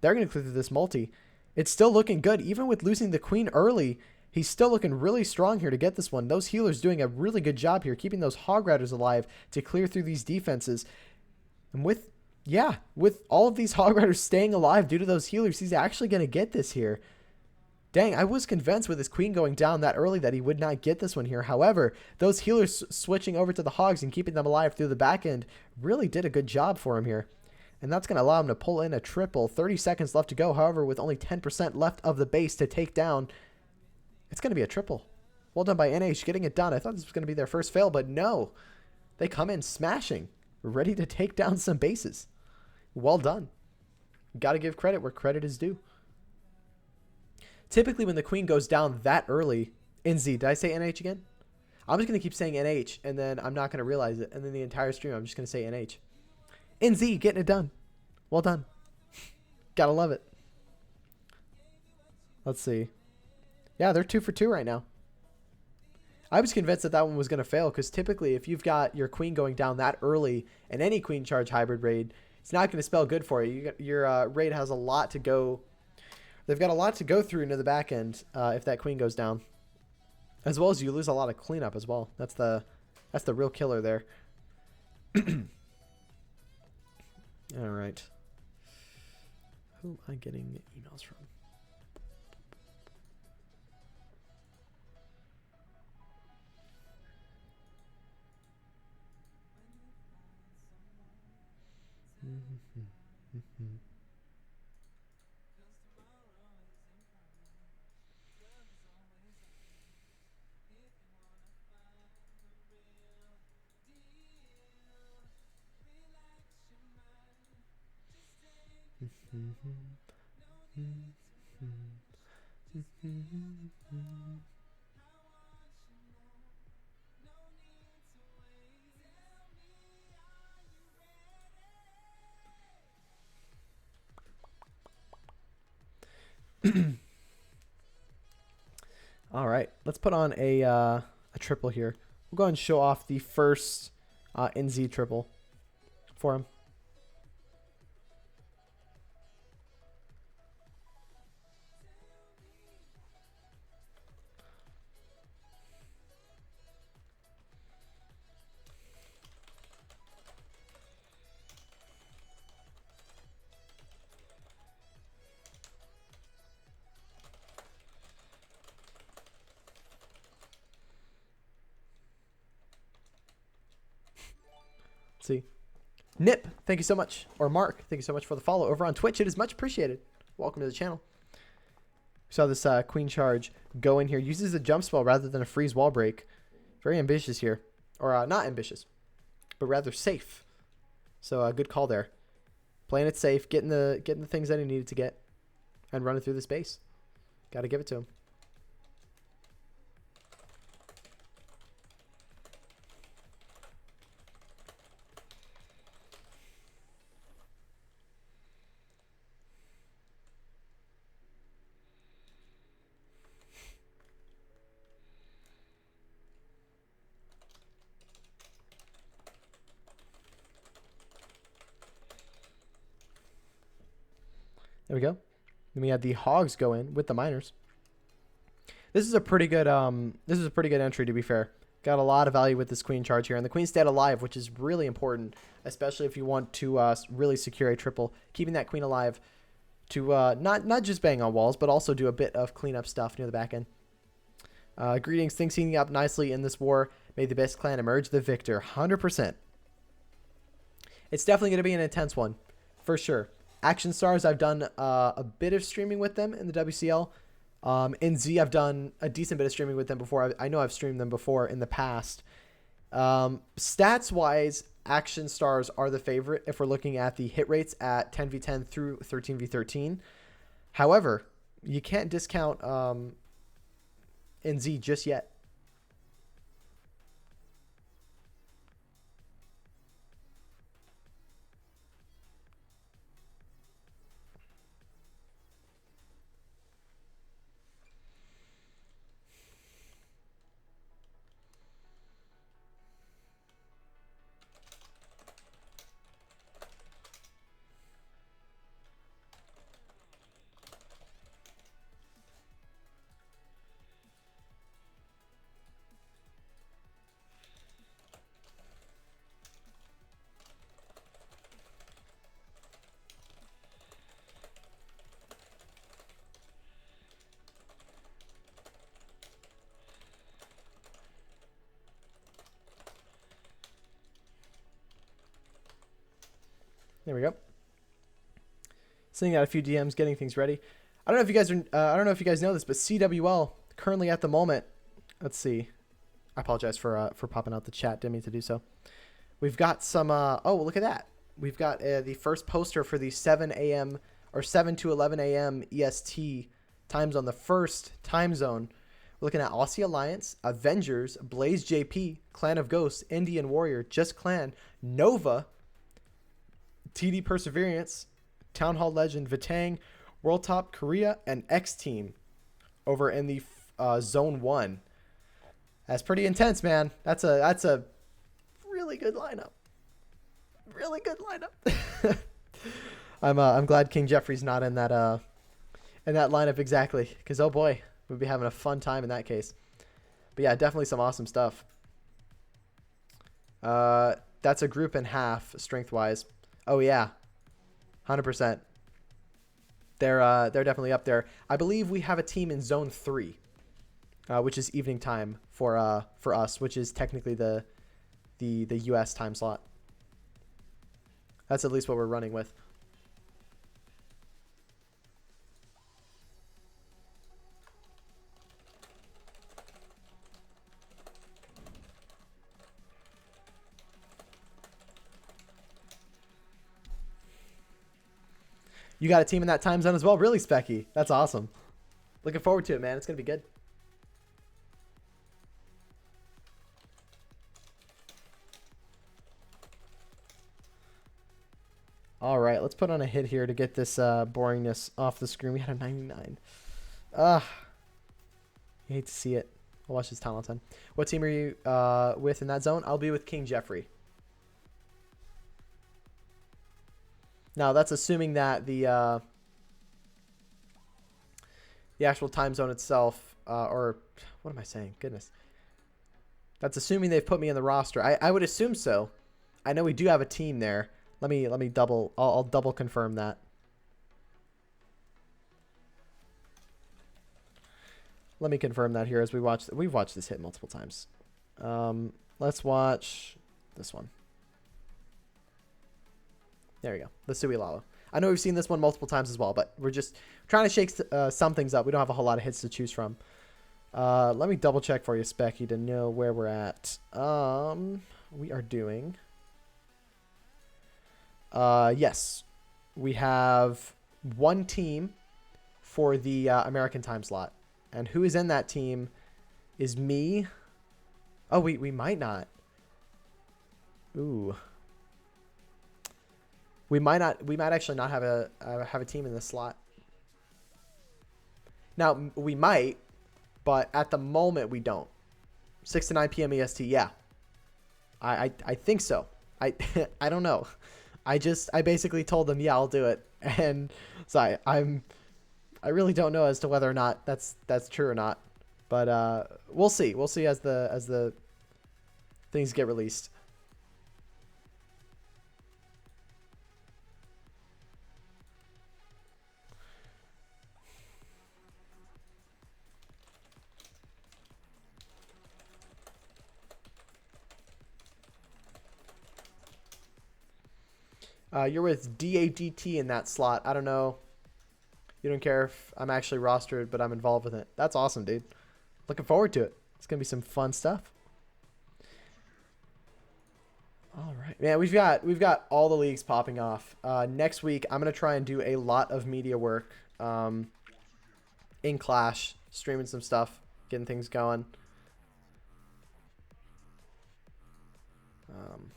They're going to clear through this multi. It's still looking good. Even with losing the queen early, he's still looking really strong here to get this one. Those healers doing a really good job here, keeping those hog riders alive to clear through these defenses. And with all of these hog riders staying alive due to those healers, he's actually going to get this here. Dang, I was convinced with his queen going down that early that he would not get this one here. However, those healers switching over to the hogs and keeping them alive through the back end really did a good job for him here. And that's going to allow him to pull in a triple. 30 seconds left to go. However, with only 10% left of the base to take down, it's going to be a triple. Well done by NH getting it done. I thought this was going to be their first fail, but no. They come in smashing, ready to take down some bases. Well done. Got to give credit where credit is due. Typically, when the queen goes down that early, NZ, did I say NH again? I'm just going to keep saying NH, and then I'm not going to realize it. And then the entire stream, I'm just going to say NH. NZ, getting it done. Well done. Gotta love it. Let's see. Yeah, they're 2 for 2 right now. I was convinced that that one was going to fail because typically if you've got your queen going down that early in any queen charge hybrid raid, it's not going to spell good for you. Your raid has a lot to go. They've got a lot to go through into the back end if that queen goes down. As well as you lose a lot of cleanup as well. That's the real killer there. All right. Who am I getting emails from? All right, let's put on a triple here. We'll go ahead and show off the first NZ triple for him. See, Nip, thank you so much. Or Mark, thank you so much for the follow over on Twitch. It is much appreciated. Welcome to the channel. Saw this queen charge go in here. Uses a jump spell rather than a freeze wall break. Very ambitious here. Or not ambitious, but rather safe. So a good call there. Playing it safe, getting the things that he needed to get, and running through the space. Got to give it to him. There we go. Then we had the hogs go in with the miners. This is a pretty good entry, to be fair. Got a lot of value with this queen charge here, and the queen stayed alive, which is really important, especially if you want to really secure a triple. Keeping that queen alive to not just bang on walls, but also do a bit of cleanup stuff near the back end. Greetings, things heating up nicely in this war. May the best clan emerge the victor, 100%. It's definitely going to be an intense one, for sure. Action Stars, I've done a bit of streaming with them in the WCL. NZ, I've done a decent bit of streaming with them before. I know I've streamed them before in the past. Stats-wise, Action Stars are the favorite if we're looking at the hit rates at 10v10 through 13v13. However, you can't discount NZ just yet. There we go. Sending out a few DMs, getting things ready. I don't know if you guys are. I don't know if you guys know this, but CWL currently at the moment. Let's see. I apologize for popping out the chat. Didn't mean to do so. We've got some. Oh, look at that. We've got the first poster for the 7 a.m. or 7 to 11 a.m. EST time zone. The first time zone. We're looking at Aussie Alliance, Avengers, Blaze JP, Clan of Ghosts, Indian Warrior, Just Clan, Nova, TD Perseverance, Town Hall Legend, Vitang, World Top, Korea, and X Team over in the Zone 1. That's pretty intense, man. That's a really good lineup. Really good lineup. I'm glad King Jeffrey's not in that lineup exactly, because oh boy, we'd be having a fun time in that case. But yeah, definitely some awesome stuff. That's a group and half strength wise. Oh yeah, 100%. They're definitely up there. I believe we have a team in Zone 3, which is evening time for us, which is technically the US time slot. That's at least what we're running with. You got a team in that time zone as well? Really, Specky? That's awesome. Looking forward to it, man. It's going to be good. All right, let's put on a hit here to get this boringness off the screen. We had a 99. You hate to see it. I'll watch this time on 10. What team are you with in that zone? I'll be with King Jeffrey. Now, that's assuming that the actual time zone itself, or what am I saying? Goodness. That's assuming they've put me in the roster. I would assume so. I know we do have a team there. Let me double. I'll double confirm that. Let me confirm that here as we watch. We've watched this hit multiple times. Let's watch this one. There we go. The Sui Lalo. I know we've seen this one multiple times as well, but we're just trying to shake some things up. We don't have a whole lot of hits to choose from. Let me double check for you, Specky, to know where we're at. We are doing... yes. We have one team for the American time slot. And who is in that team is me. Oh, we might not. Ooh. We might actually not have a team in this slot. Now, we might, but at the moment we don't. 6 to 9 p.m. EST, yeah. I think so. I don't know. I basically told them, yeah, I'll do it. And so I really don't know as to whether or not that's true or not. But we'll see. We'll see as the things get released. You're with DADT in that slot. I don't know. You don't care if I'm actually rostered, but I'm involved with it. That's awesome, dude. Looking forward to it. It's going to be some fun stuff. All right, man. We've got all the leagues popping off. Next week, I'm gonna try and do a lot of media work in Clash, streaming some stuff, getting things going. Um,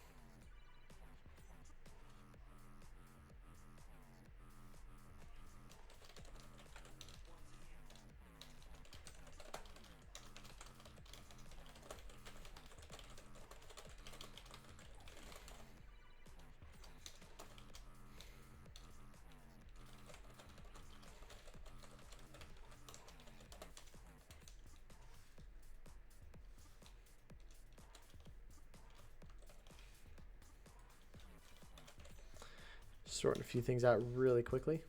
sorting a few things out really quickly.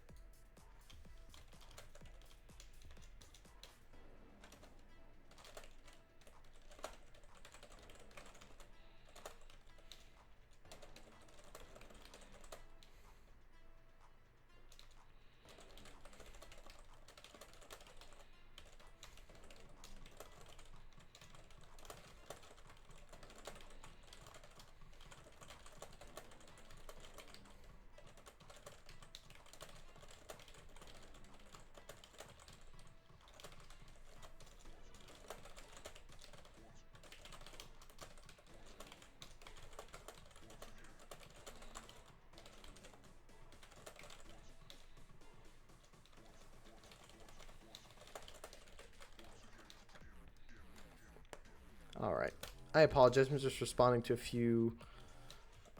All right. I apologize. I'm just responding to a few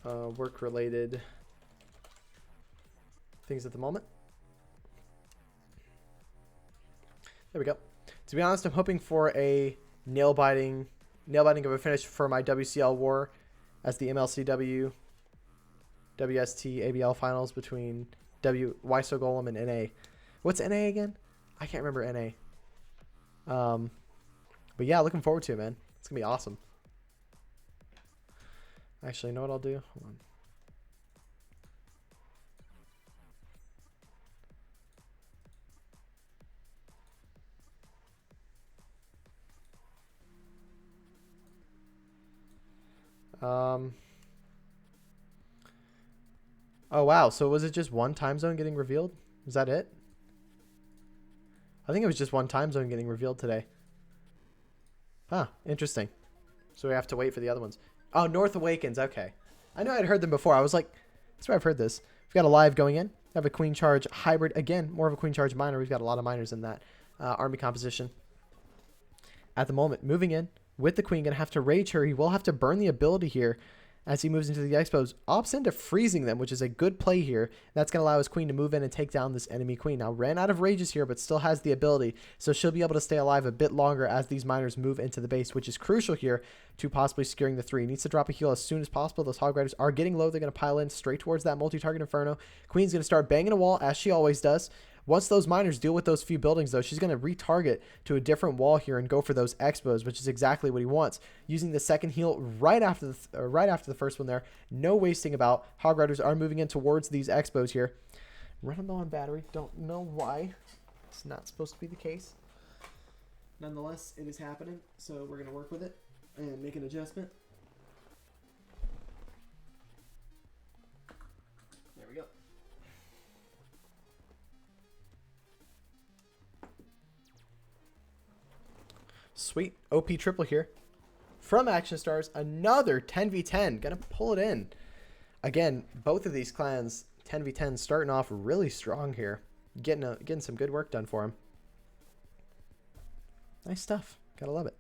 work-related things at the moment. There we go. To be honest, I'm hoping for a nail-biting of a finish for my WCL war as the MLCW, WST, ABL finals between YSO Golem and NA. What's NA again? I can't remember NA. But yeah, looking forward to it, man. It's gonna be awesome. Actually, you know what I'll do? Hold on. Oh wow. So was it just one time zone getting revealed? Was that it? I think it was just one time zone getting revealed today. Huh. Interesting. So we have to wait for the other ones. Oh, North Awakens. Okay. I know I'd heard them before. I was like, that's where I've heard this. We've got a live going in. We have a Queen Charge hybrid. Again, more of a Queen Charge miner. We've got a lot of miners in that army composition at the moment. Moving in with the Queen. Going to have to rage her. He will have to burn the ability here as he moves into the Expos. Opts into freezing them, which is a good play here. That's going to allow his Queen to move in and take down this enemy Queen. Now, ran out of rages here, but still has the ability, so she'll be able to stay alive a bit longer as these miners move into the base, which is crucial here to possibly securing the 3. Needs to drop a heal as soon as possible. Those Hog Riders are getting low. They're going to pile in straight towards that multi-target Inferno. Queen's going to start banging a wall, as she always does. Once those miners deal with those few buildings, though, she's going to retarget to a different wall here and go for those Expos, which is exactly what he wants. Using the second heal right after the first one there. No wasting about. Hog Riders are moving in towards these Expos here. Running low on battery. Don't know why. It's not supposed to be the case. Nonetheless, it is happening, so we're going to work with it and make an adjustment. There we go. Sweet. OP triple here. From Action Stars, another 10v10. Gonna pull it in. Again, both of these clans, 10v10, starting off really strong here. Getting some good work done for him. Nice stuff. Gotta love it.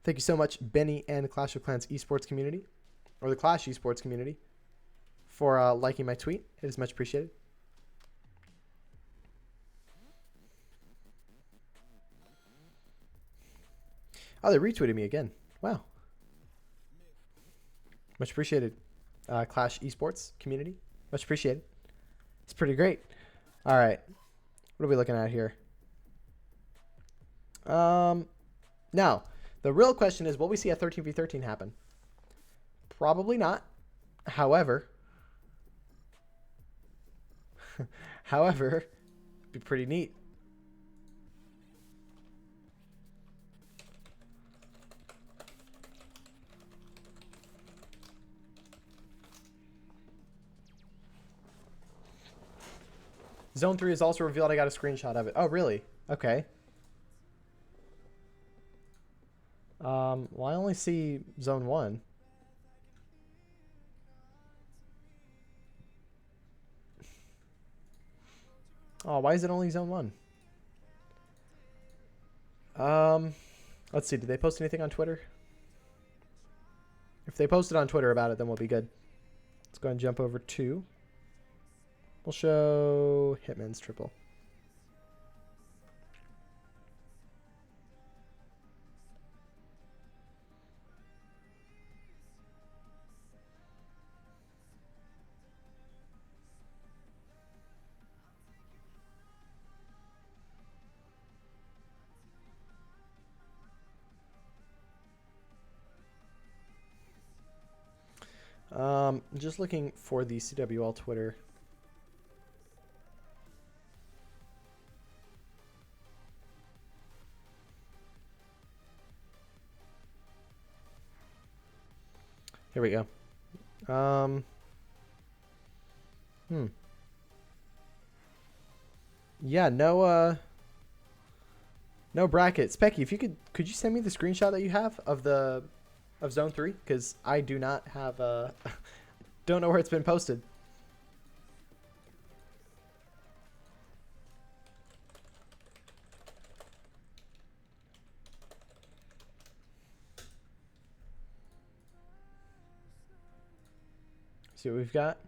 Thank you so much, Benny and the Clash of Clans esports community, or the Clash esports community, for liking my tweet. It is much appreciated. Oh, they retweeted me again. Wow. Much appreciated, Clash esports community. Much appreciated. It's pretty great. All right. What are we looking at here? Now, the real question is, will we see a 13v13 happen? Probably not. However, it'd be pretty neat. Zone 3 is also revealed. I got a screenshot of it. Oh, really? Okay. Well, I only see Zone 1. Oh, why is it only Zone 1? Let's see. Did they post anything on Twitter? If they posted on Twitter about it, then we'll be good. Let's go ahead and jump over to... We'll show Hitman's triple. Just looking for the CWL Twitter. Here we go. Yeah, no brackets. Specky, if you could you send me the screenshot that you have of Zone 3? Because I do not have don't know where it's been posted. See what we've got.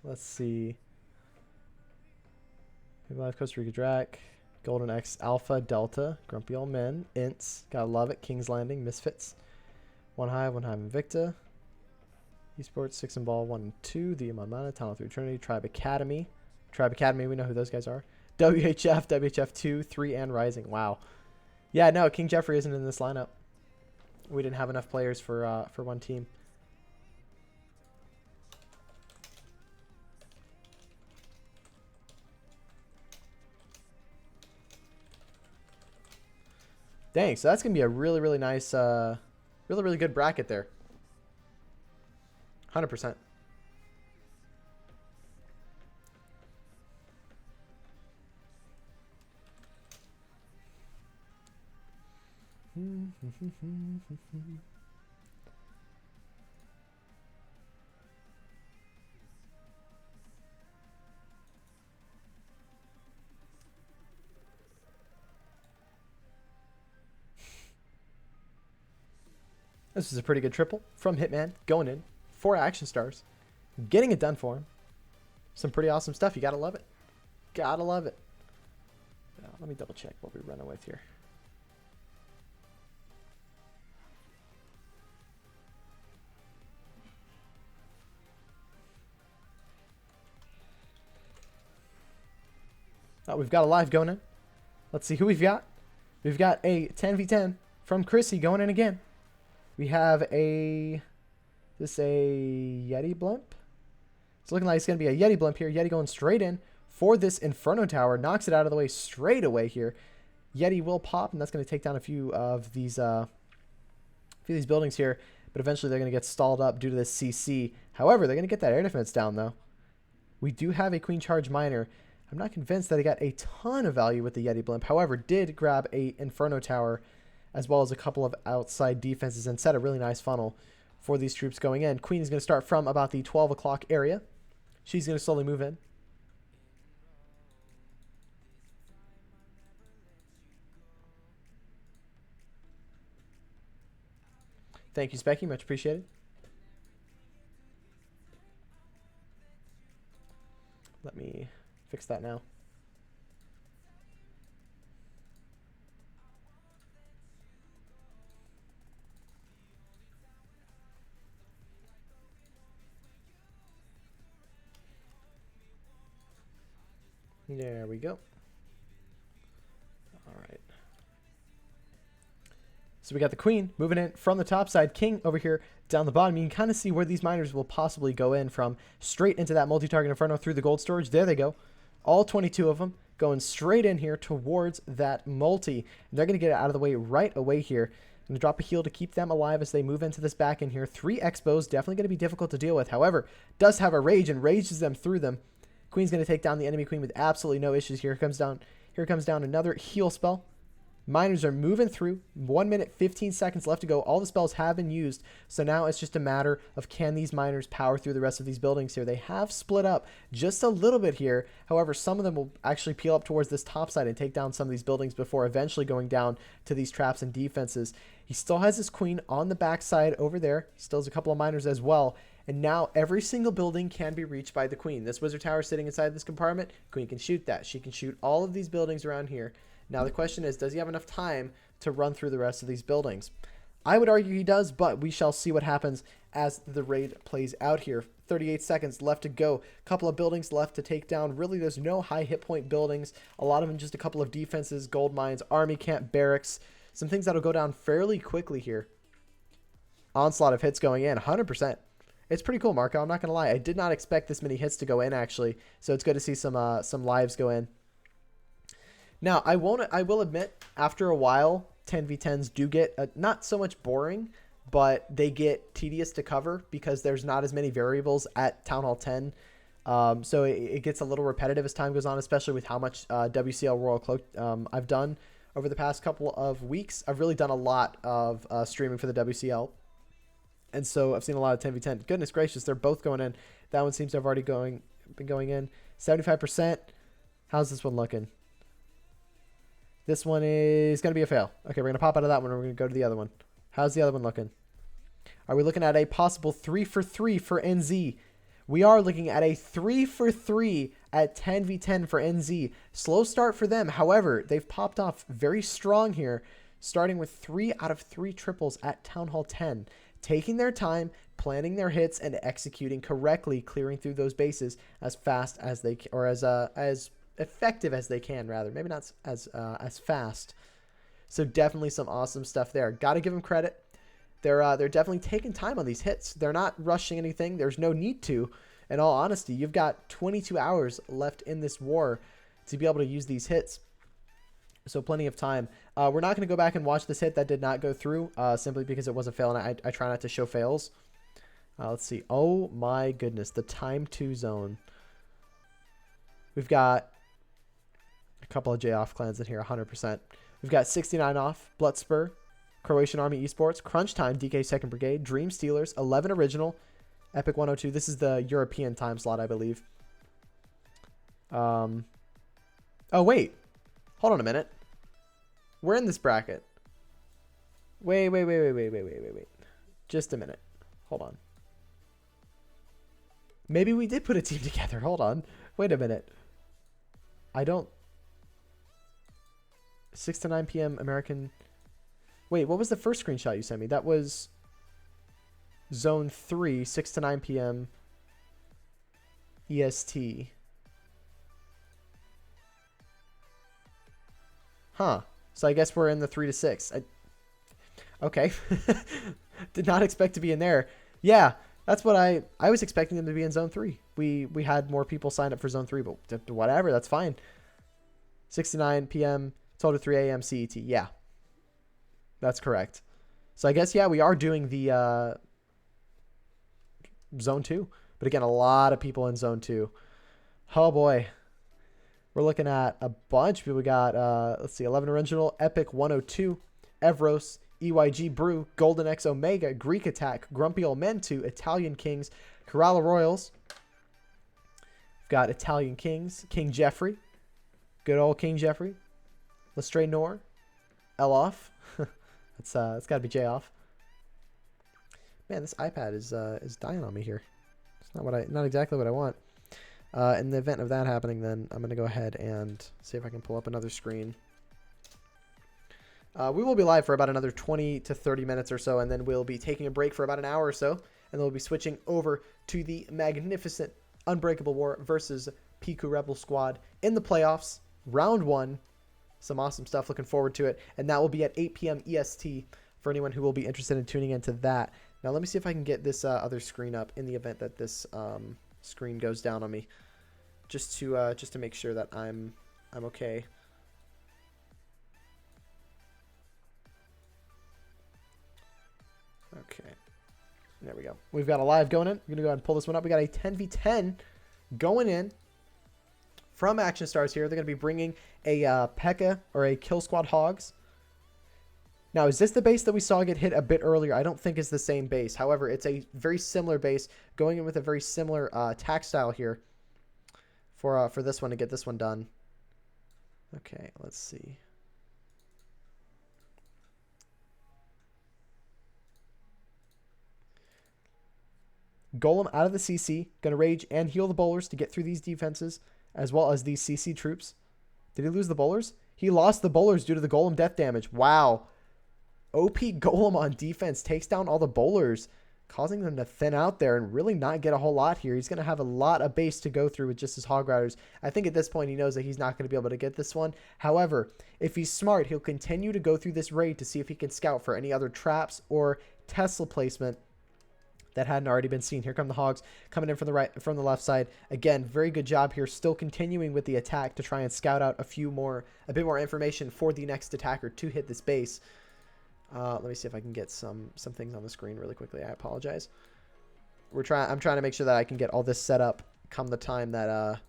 Let's see. Live Costa Rica Drac, Golden X Alpha Delta, Grumpy Old Men, Ints, gotta love it, King's Landing, Misfits, One Hive Invicta, Esports, 6 and Ball 1 and 2, the Amana, Talent 3 Trinity, Tribe Academy, we know who those guys are. WHF 2, 3 and Rising. Wow. Yeah, no, King Jeffrey isn't in this lineup. We didn't have enough players for one team. Dang, so that's going to be a really, really nice, really, really good bracket there. 100%. This is a pretty good triple from Hitman, going in, 4 action stars, getting it done for him. Some pretty awesome stuff. You gotta love it. Gotta love it. Let me double check what we're running with here. Oh, we've got a live going in. Let's see who we've got. We've got a 10v10 from Chrissy going in again. We have a Yeti blimp. It's looking like it's going to be a Yeti blimp here. Yeti going straight in for this Inferno Tower. Knocks it out of the way straight away here. Yeti will pop, and that's going to take down a few of these buildings here. But eventually they're going to get stalled up due to this CC. However, they're going to get that air defense down, though. We do have a Queen Charge Miner. I'm not convinced that he got a ton of value with the Yeti blimp. However, did grab a Inferno Tower as well as a couple of outside defenses and set a really nice funnel for these troops going in. Queen is going to start from about the 12 o'clock area. She's going to slowly move in. Thank you, Specky. Much appreciated. Let me fix that now. There we go. All right. So we got the Queen moving in from the top side. King over here down the bottom. You can kind of see where these miners will possibly go in from, straight into that multi-target Inferno through the gold storage. There they go. All 22 of them going straight in here towards that multi. They're going to get it out of the way right away here. going to drop a heal to keep them alive as they move into this back in here. 3 Expos, definitely going to be difficult to deal with. However, does have a rage and rages them through them. Queen's going to take down the enemy queen with absolutely no issues here. Here comes down another heal spell. Miners are moving through. 1 minute, 15 seconds left to go. All the spells have been used. So now it's just a matter of can these miners power through the rest of these buildings here. They have split up just a little bit here. However, some of them will actually peel up towards this top side and take down some of these buildings before eventually going down to these traps and defenses. He still has his queen on the backside over there. He still has a couple of miners as well. And now every single building can be reached by the queen. This wizard tower sitting inside this compartment, queen can shoot that. She can shoot all of these buildings around here. Now the question is, does he have enough time to run through the rest of these buildings? I would argue he does, but we shall see what happens as the raid plays out here. 38 seconds left to go. Couple of buildings left to take down. Really, there's no high hit point buildings. A lot of them just a couple of defenses, gold mines, army camp, barracks. Some things that'll go down fairly quickly here. Onslaught of hits going in, 100%. It's pretty cool, Marco. I'm not going to lie. I did not expect this many hits to go in, actually. So it's good to see some lives go in. Now, I will admit, after a while, 10v10s do get not so much boring, but they get tedious to cover because there's not as many variables at Town Hall 10. So it gets a little repetitive as time goes on, especially with how much WCL Royal Cloak I've done over the past couple of weeks. I've really done a lot of streaming for the WCL. And so I've seen a lot of 10v10. Goodness gracious, they're both going in. That one seems to have already been going in. 75%. How's this one looking? This one is going to be a fail. Okay, we're going to pop out of that one and we're going to go to the other one. How's the other one looking? Are we looking at a possible 3 for 3 for NZ? We are looking at a 3 for 3 at 10v10 for NZ. Slow start for them. However, they've popped off very strong here, starting with 3 out of 3 triples at Town Hall 10. Taking their time, planning their hits, and executing correctly, clearing through those bases as fast as they can, or as effective as they can, rather. Maybe not as fast. So definitely some awesome stuff there. Got to give them credit. They're definitely taking time on these hits. They're not rushing anything. There's no need to. In all honesty, you've got 22 hours left in this war to be able to use these hits. So plenty of time. We're not going to go back and watch this hit that did not go through simply because it was a fail, and I try not to show fails. Let's see. Oh my goodness. The time 2 zone. We've got a couple of J off clans in here, 100%. We've got 69 off, Bloodspur, Croatian Army Esports, Crunch Time, DK 2nd Brigade, Dream Stealers, 11 Original, Epic 102. This is the European time slot, I believe. Oh, wait. Hold on a minute. We're in this bracket. Wait. Just a minute. Hold on. Maybe we did put a team together. Hold on. Wait a minute. I don't... 6 to 9 p.m. American... Wait, what was the first screenshot you sent me? That was Zone 3, 6 to 9 p.m. EST. Huh. So I guess we're in the 3 to 6. Okay. Did not expect to be in there. Yeah, that's what I was expecting them to be in Zone 3. We had more people sign up for Zone 3, but whatever, that's fine. 6 to 9 p.m. 12 to 3 a.m. CET. Yeah. That's correct. So I guess, yeah, we are doing the Zone 2. But again, a lot of people in Zone 2. Oh, boy. We're looking at a bunch. We got, let's see, 11 Original, Epic 102, Evros, EYG Brew, Golden X Omega, Greek Attack, Grumpy Old Men 2, Italian Kings, Kerala Royals. We've got Italian Kings, King Jeffrey, good old King Jeffrey, Lestray Nor, Eloff. It's got to be J off. Man, this iPad is dying on me here. It's not exactly what I want. In the event of that happening, then I'm going to go ahead and see if I can pull up another screen. We will be live for about another 20 to 30 minutes or so, and then we'll be taking a break for about an hour or so, and then we'll be switching over to the magnificent Unbreakable War versus Piku Rebel Squad in the playoffs, round 1. Some awesome stuff. Looking forward to it. And that will be at 8 p.m. EST for anyone who will be interested in tuning into that. Now, let me see if I can get this other screen up in the event that this screen goes down on me. Just to make sure that I'm okay. Okay. There we go. We've got a live going in. We're going to go ahead and pull this one up. We got a 10v10 going in from Action Stars here. They're going to be bringing a P.E.K.K.A. or a Kill Squad Hogs. Now, is this the base that we saw get hit a bit earlier? I don't think it's the same base. However, it's a very similar base, going in with a very similar attack style here for this one to get this one done. Okay, let's see. Golem out of the CC, going to rage and heal the bowlers to get through these defenses, as well as these CC troops. Did he lose the bowlers? He lost the bowlers due to the golem death damage. Wow. OP Golem on defense takes down all the bowlers, causing them to thin out there and really not get a whole lot here. He's going to have a lot of base to go through with just his Hog Riders. I think at this point he knows that he's not going to be able to get this one. However, if he's smart, he'll continue to go through this raid to see if he can scout for any other traps or Tesla placement that hadn't already been seen. Here come the Hogs coming in from the left side. Again, very good job here. Still continuing with the attack to try and scout out a bit more information for the next attacker to hit this base. Let me see if I can get some things on the screen really quickly. I apologize. I'm trying to make sure that I can get all this set up come the time that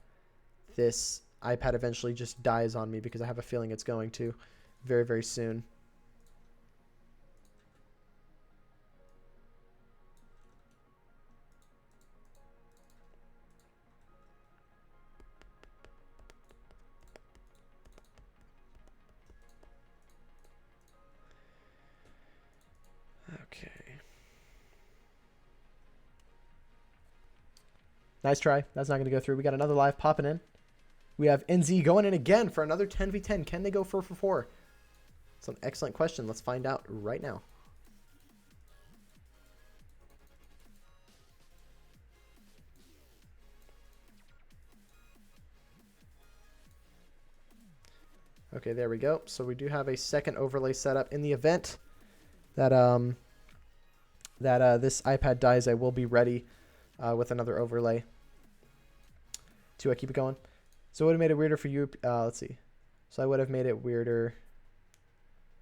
this iPad eventually just dies on me, because I have a feeling it's going to very, very soon. Okay. Nice try. That's not going to go through. We got another live popping in. We have NZ going in again for another 10v10. Can they go 4 for 4? It's an excellent question. Let's find out right now. Okay, there we go. So we do have a second overlay set up. In the event that this iPad dies, I will be ready with another overlay to keep it going. So it would have made it weirder for you. Let's see. So I would have made it weirder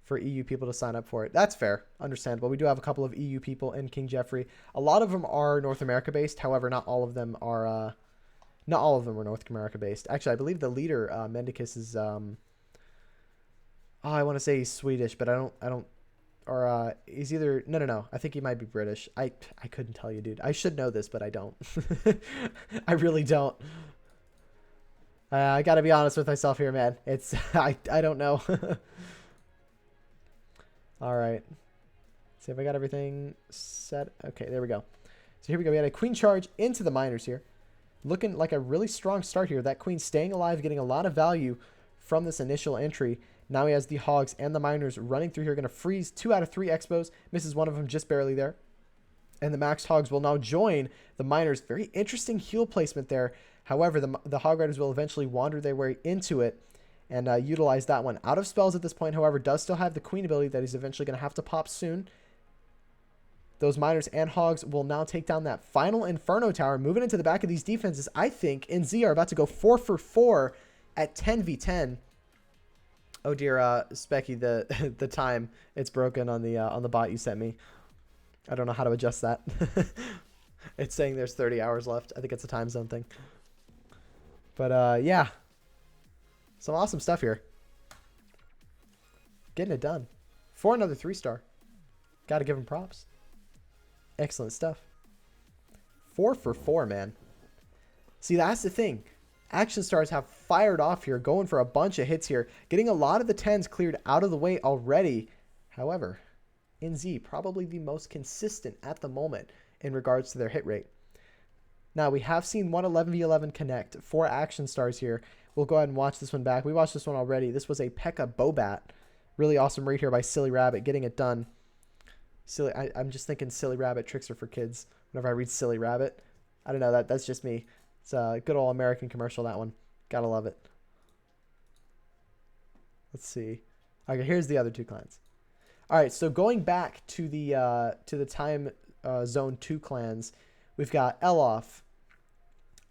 for EU people to sign up for it. That's fair. Understandable. We do have a couple of EU people in King Jeffrey. A lot of them are North America based. However, not all of them are North America based. Actually, I believe the leader, Mendicus, is I want to say he's Swedish, but I don't or he's either no. I think he might be British. I couldn't tell you, dude. I should know this, but I don't. I really don't. I gotta be honest with myself here, man. It's I don't know. All right. See if I got everything set. Okay, there we go. So here we go. We had a queen charge into the miners here, looking like a really strong start here. That queen staying alive, getting a lot of value from this initial entry. Now he has the Hogs and the miners running through here. Going to freeze 2 out of 3 expos. Misses one of them just barely there. And the maxed Hogs will now join the miners. Very interesting heal placement there. However, the Hog Riders will eventually wander their way into it and utilize that one. Out of spells at this point, however, does still have the Queen ability that he's eventually going to have to pop soon. Those miners and Hogs will now take down that final Inferno Tower. Moving into the back of these defenses, I think NZ are about to go 4 for 4 at 10v10. Oh dear, Specky, the time it's broken on the bot you sent me. I don't know how to adjust that. It's saying there's 30 hours left. I think it's a time zone thing. But yeah, some awesome stuff here. Getting it done for another 3-star. Got to give him props. Excellent stuff. 4 for 4, man. See, that's the thing. Action Stars have fired off here, going for a bunch of hits here, getting a lot of the 10s cleared out of the way already. However, NZ probably the most consistent at the moment in regards to their hit rate. Now, we have seen 111v11 connect for Action Stars here. We'll go ahead and watch this one back. We watched this one already. This was a P.E.K.K.A. Bobat. Really awesome raid here by Silly Rabbit, getting it done. I'm just thinking Silly Rabbit tricks are for kids whenever I read Silly Rabbit. I don't know, that's just me. It's a good old American commercial, that one. Gotta love it. Let's see. Okay, here's the other 2 clans. All right, so going back to the time zone 2 clans, we've got Elof,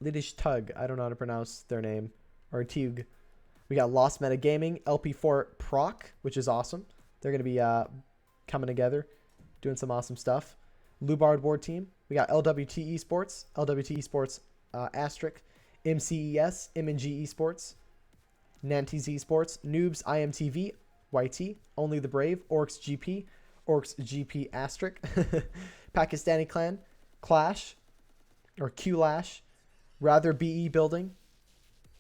Lidish Tug, I don't know how to pronounce their name, or Tug. We got Lost Meta Gaming, LP4 Proc, which is awesome. They're going to be coming together. doing some awesome stuff. Lubard Ward team. We got LWT Esports, LWT Esports Asterisk, MCES, M&G Esports, Nantes Esports, Noobs IMTV, YT, Only the Brave, Orcs GP, Orcs GP Asterisk, Pakistani Clan, Clash, or Q-Lash, Rather BE Building,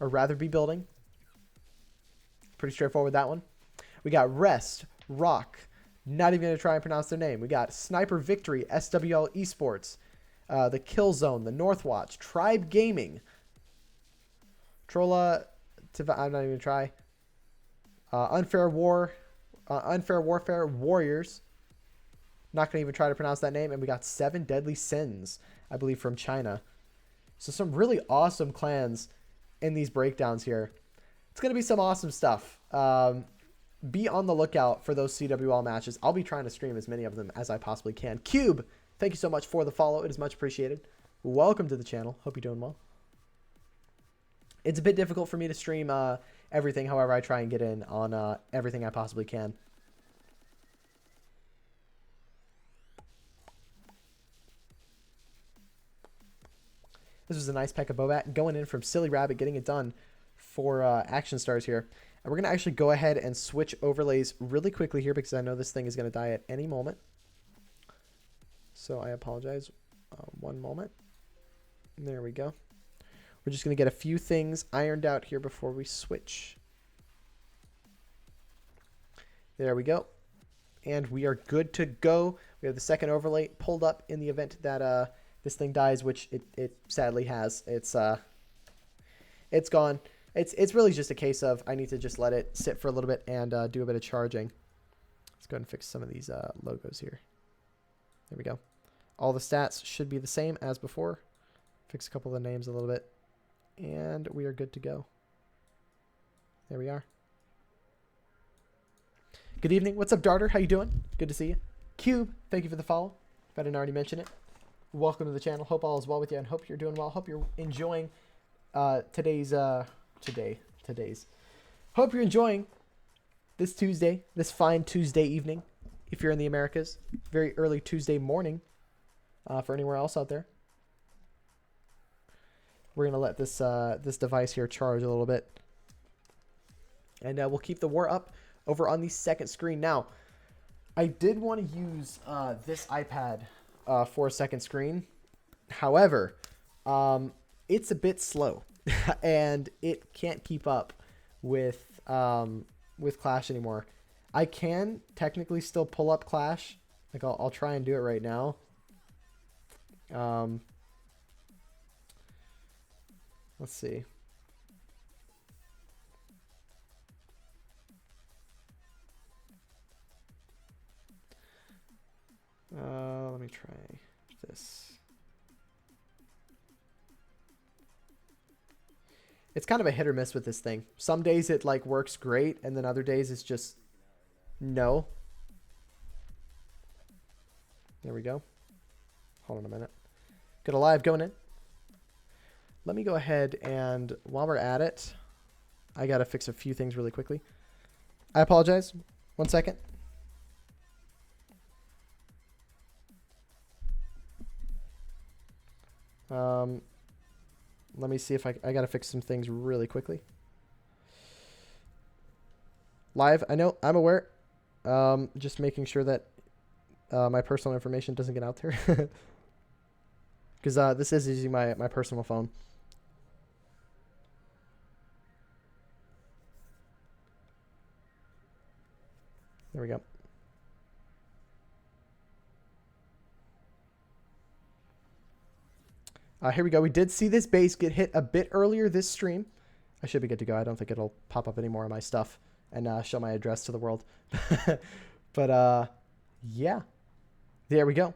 or Rather Be Building. Pretty straightforward, that one. We got Rest, Rock, not even going to try and pronounce their name. We got Sniper Victory, SWL Esports, the Kill Zone, the Northwatch, Tribe Gaming, Trolla, I'm not even going to try, Unfair Warfare Warriors, not going to even try to pronounce that name. And we got 7 Deadly Sins, I believe, from China. So some really awesome clans in these breakdowns here. It's going to be some awesome stuff. Be on the lookout for those CWL matches. I'll be trying to stream as many of them as I possibly can. Cube, thank you so much for the follow. It is much appreciated. Welcome to the channel. Hope you're doing well. It's a bit difficult for me to stream everything. However, I try and get in on everything I possibly can. This was a nice Pekka Bobat going in from Silly Rabbit, getting it done for Action Stars here. And we're going to actually go ahead and switch overlays really quickly here because I know this thing is going to die at any moment. So I apologize. One moment. There we go. We're just going to get a few things ironed out here before we switch. There we go. And we are good to go. We have the second overlay pulled up in the event that this thing dies, which it sadly has. It's gone. It's really just a case of I need to just let it sit for a little bit and do a bit of charging. Let's go ahead and fix some of these logos here. There we go. All the stats should be the same as before. Fix a couple of the names a little bit. And we are good to go. There we are. Good evening. What's up, Darter? How you doing? Good to see you. Cube, thank you for the follow. If I didn't already mention it. Welcome to the channel. Hope all is well with you and hope you're doing well. Hope you're enjoying today's hope you're enjoying this Tuesday, this fine Tuesday evening. If you're in the Americas, very early Tuesday morning for anywhere else out there. We're gonna let this this device here charge a little bit, and we'll keep the war up over on the second screen. Now, I did want to use this iPad for a second screen. However, it's a bit slow, and it can't keep up with Clash anymore. I can technically still pull up Clash. Like I'll try and do it right now. Let's see. Let me try this. It's kind of a hit or miss with this thing. Some days it like works great, and then other days it's just no. There we go. Hold on a minute. Get a live going in. Let me go ahead and while we're at it, I got to fix a few things really quickly. I apologize. 1 second. Let me see if I got to fix some things really quickly. Live, I know, I'm aware. Just making sure that my personal information doesn't get out there. Because this is using my personal phone. There we go. Here we go. We did see this base get hit a bit earlier this stream. I should be good to go. I don't think it'll pop up any more of my stuff and show my address to the world. But yeah, there we go.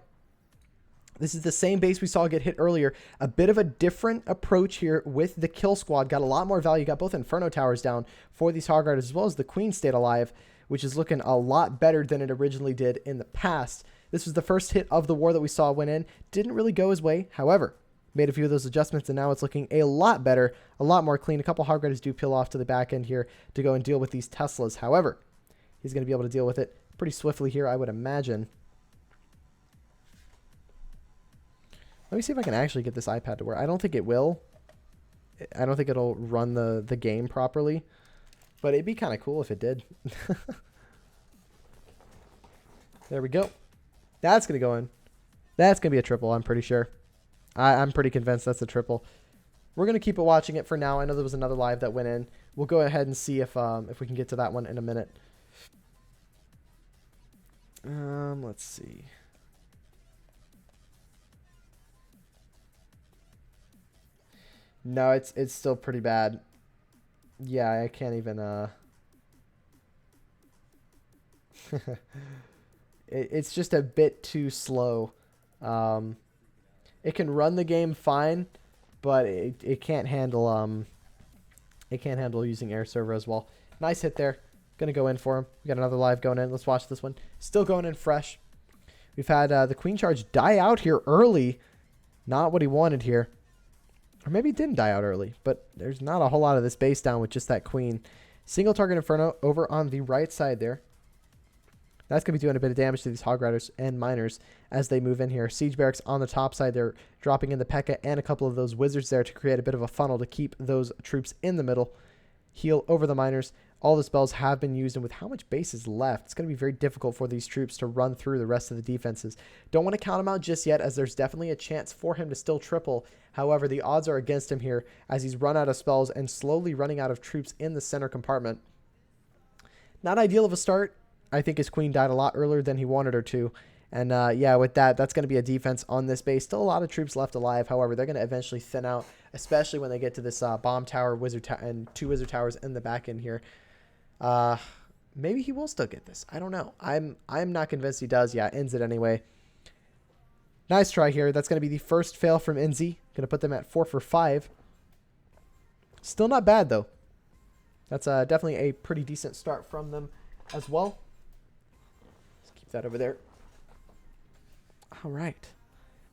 This is the same base we saw get hit earlier. A bit of a different approach here with the kill squad. Got a lot more value. Got both Inferno Towers down for these Hog Riders as well as the Queen stayed alive, which is looking a lot better than it originally did in the past. This was the first hit of the war that we saw went in. Didn't really go his way. However, made a few of those adjustments, and now it's looking a lot better, a lot more clean. A couple Hog Riders do peel off to the back end here to go and deal with these Teslas. However, he's going to be able to deal with it pretty swiftly here, I would imagine. Let me see if I can actually get this iPad to work. I don't think it will. I don't think it'll run the game properly. But it'd be kind of cool if it did. There we go. That's going to go in. That's going to be a triple, I'm pretty sure. I'm pretty convinced that's a triple. We're going to keep it watching it for now. I know there was another live that went in. We'll go ahead and see if we can get to that one in a minute. Let's see. No, it's still pretty bad. Yeah, I can't even it's just a bit too slow. It can run the game fine, but it can't handle using air server as well. Nice hit there. Gonna go in for him. We got another live going in. Let's watch this one. Still going in fresh. We've had the queen charge die out here early. Not what he wanted here. Or maybe it didn't die out early, but there's not a whole lot of this base down with just that queen. Single target Inferno over on the right side there. That's going to be doing a bit of damage to these Hog Riders and Miners as they move in here. Siege Barracks on the top side. They're dropping in the P.E.K.K.A. and a couple of those Wizards there to create a bit of a funnel to keep those troops in the middle. Heal over the Miners. All the spells have been used, and with how much base is left, it's going to be very difficult for these troops to run through the rest of the defenses. Don't want to count him out just yet, as there's definitely a chance for him to still triple. However, the odds are against him here, as he's run out of spells and slowly running out of troops in the center compartment. Not ideal of a start. I think his queen died a lot earlier than he wanted her to. And yeah, with that, that's going to be a defense on this base. Still a lot of troops left alive. However, they're going to eventually thin out, especially when they get to this bomb tower, and 2 wizard towers in the back end here. Maybe he will still get this. I don't know. I'm not convinced he does. Yeah, ends it anyway. Nice try here. That's going to be the first fail from Enzi. Going to put them at 4 for 5. Still not bad, though. That's definitely a pretty decent start from them as well. Let's keep that over there. All right.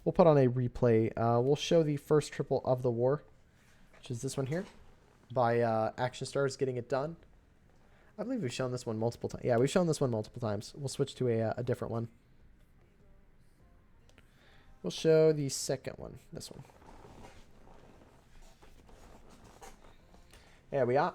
We'll put on a replay. We'll show the first triple of the war, which is this one here, by Action Stars getting it done. I believe we've shown this one multiple times. Yeah, we've shown this one multiple times. We'll switch to a different one. We'll show the second one. This one. There we are.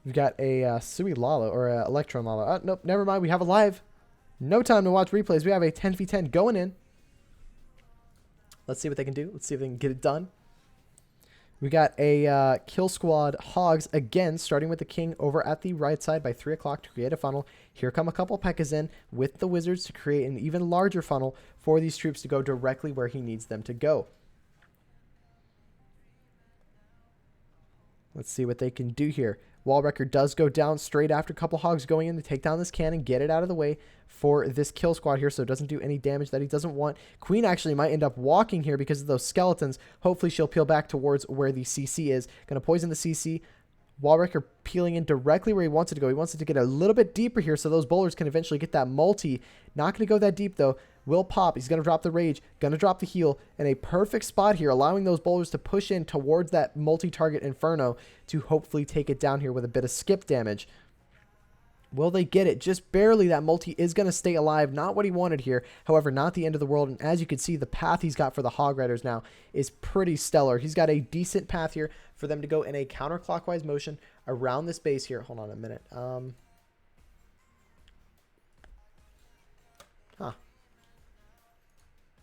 We've got a Sui Lalo, or a Electron Lalo. Nope, never mind. We have a live. No time to watch replays. We have a 10v10 going in. Let's see what they can do. Let's see if they can get it done. We got a Kill Squad Hogs again, starting with the King over at the right side by 3 o'clock to create a funnel. Here come a couple P.E.K.K.As in with the Wizards to create an even larger funnel for these troops to go directly where he needs them to go. Let's see what they can do here. Wall Wrecker does go down straight after a couple Hogs going in to take down this cannon, get it out of the way for this kill squad here so it doesn't do any damage that he doesn't want. Queen actually might end up walking here because of those skeletons. Hopefully she'll peel back towards where the CC is. Going to poison the CC. Wall Wrecker peeling in directly where he wants it to go. He wants it to get a little bit deeper here so those bowlers can eventually get that multi. Not going to go that deep though. Will pop. He's going to drop the rage. Going to drop the heal. In a perfect spot here, allowing those bowlers to push in towards that multi-target Inferno to hopefully take it down here with a bit of skip damage. Will they get it? Just barely. That multi is going to stay alive. Not what he wanted here. However, not the end of the world. And as you can see, the path he's got for the Hog Riders now is pretty stellar. He's got a decent path here for them to go in a counterclockwise motion around this base here. Hold on a minute.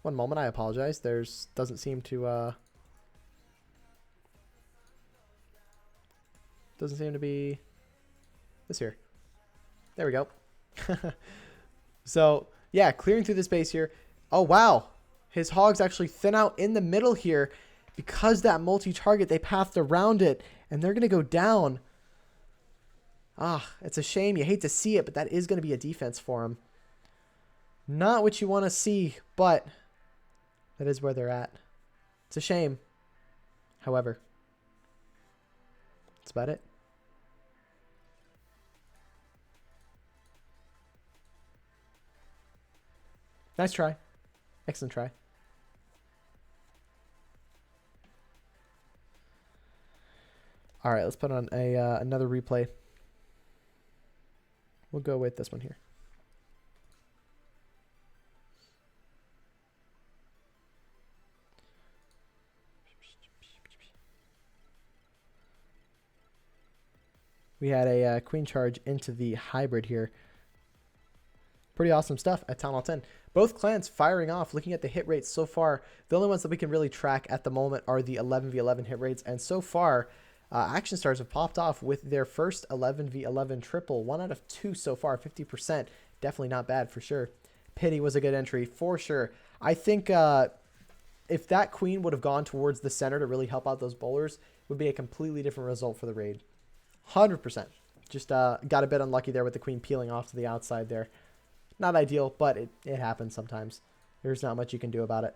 One moment, I apologize. Doesn't seem to be this here. There we go. So yeah, clearing through the space here. Oh wow, his Hogs actually thin out in the middle here because that multi-target, they pathed around it and they're gonna go down. It's a shame. You hate to see it, but that is gonna be a defense for him. Not what you want to see, but that is where they're at. It's a shame. However, that's about it. Nice try. Excellent try. All right, let's put on a another replay. We'll go with this one here. We had a queen charge into the hybrid here. Pretty awesome stuff at Town Hall 10. Both clans firing off. Looking at the hit rates so far, the only ones that we can really track at the moment are the 11v11 hit rates. And so far, Action Stars have popped off with their first 11v11 triple. 1 out of 2 so far, 50%. Definitely not bad for sure. Pity was a good entry for sure. I think if that queen would have gone towards the center to really help out those bowlers, it would be a completely different result for the raid. 100%. Just got a bit unlucky there with the queen peeling off to the outside there. Not ideal, but it happens sometimes. There's not much you can do about it.